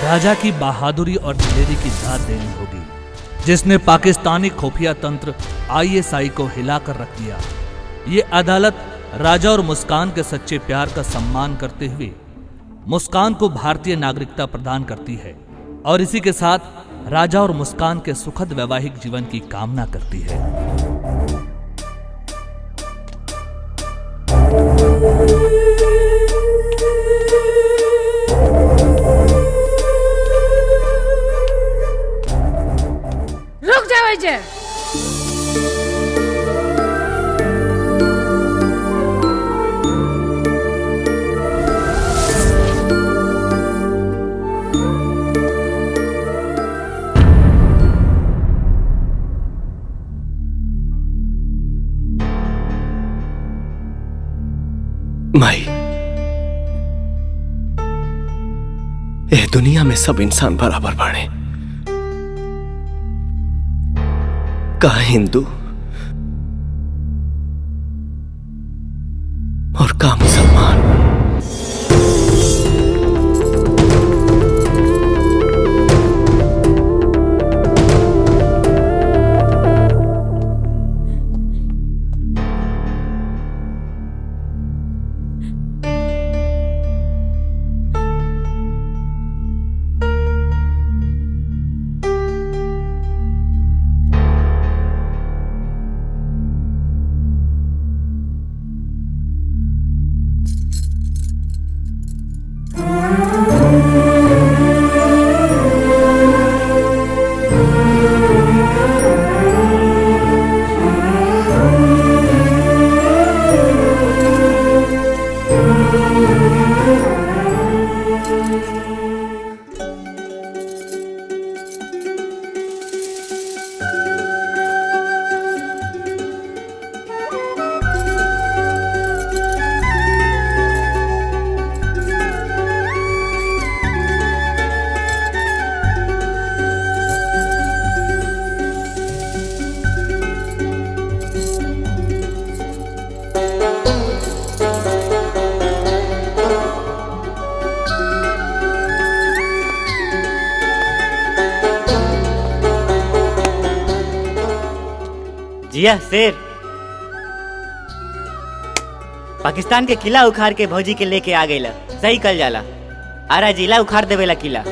राजा की बहादुरी और दिलेरी की दाद देनी होगी, जिसने पाकिस्तानी खुफिया तंत्र ISI को हिलाकर रख दिया। ये अदालत राजा और मुस्कान के सच्चे प्यार का सम्मान करते हुए मुस्कान को भारतीय नागरिकता प्रदान करती है और इसी के साथ राजा और मुस्कान के सुखद वैवाहिक जीवन की कामना करती है। रुक जाओ इजे। ये दुनिया में सब इंसान बराबर बाड़े, का हिंदू और का मुसलमान। जिया शेर, पाकिस्तान के किला उखाड़ के भौजी के लेके आ गईला, सही कल जाला। आरा जिला उखाड़ देवेला किला।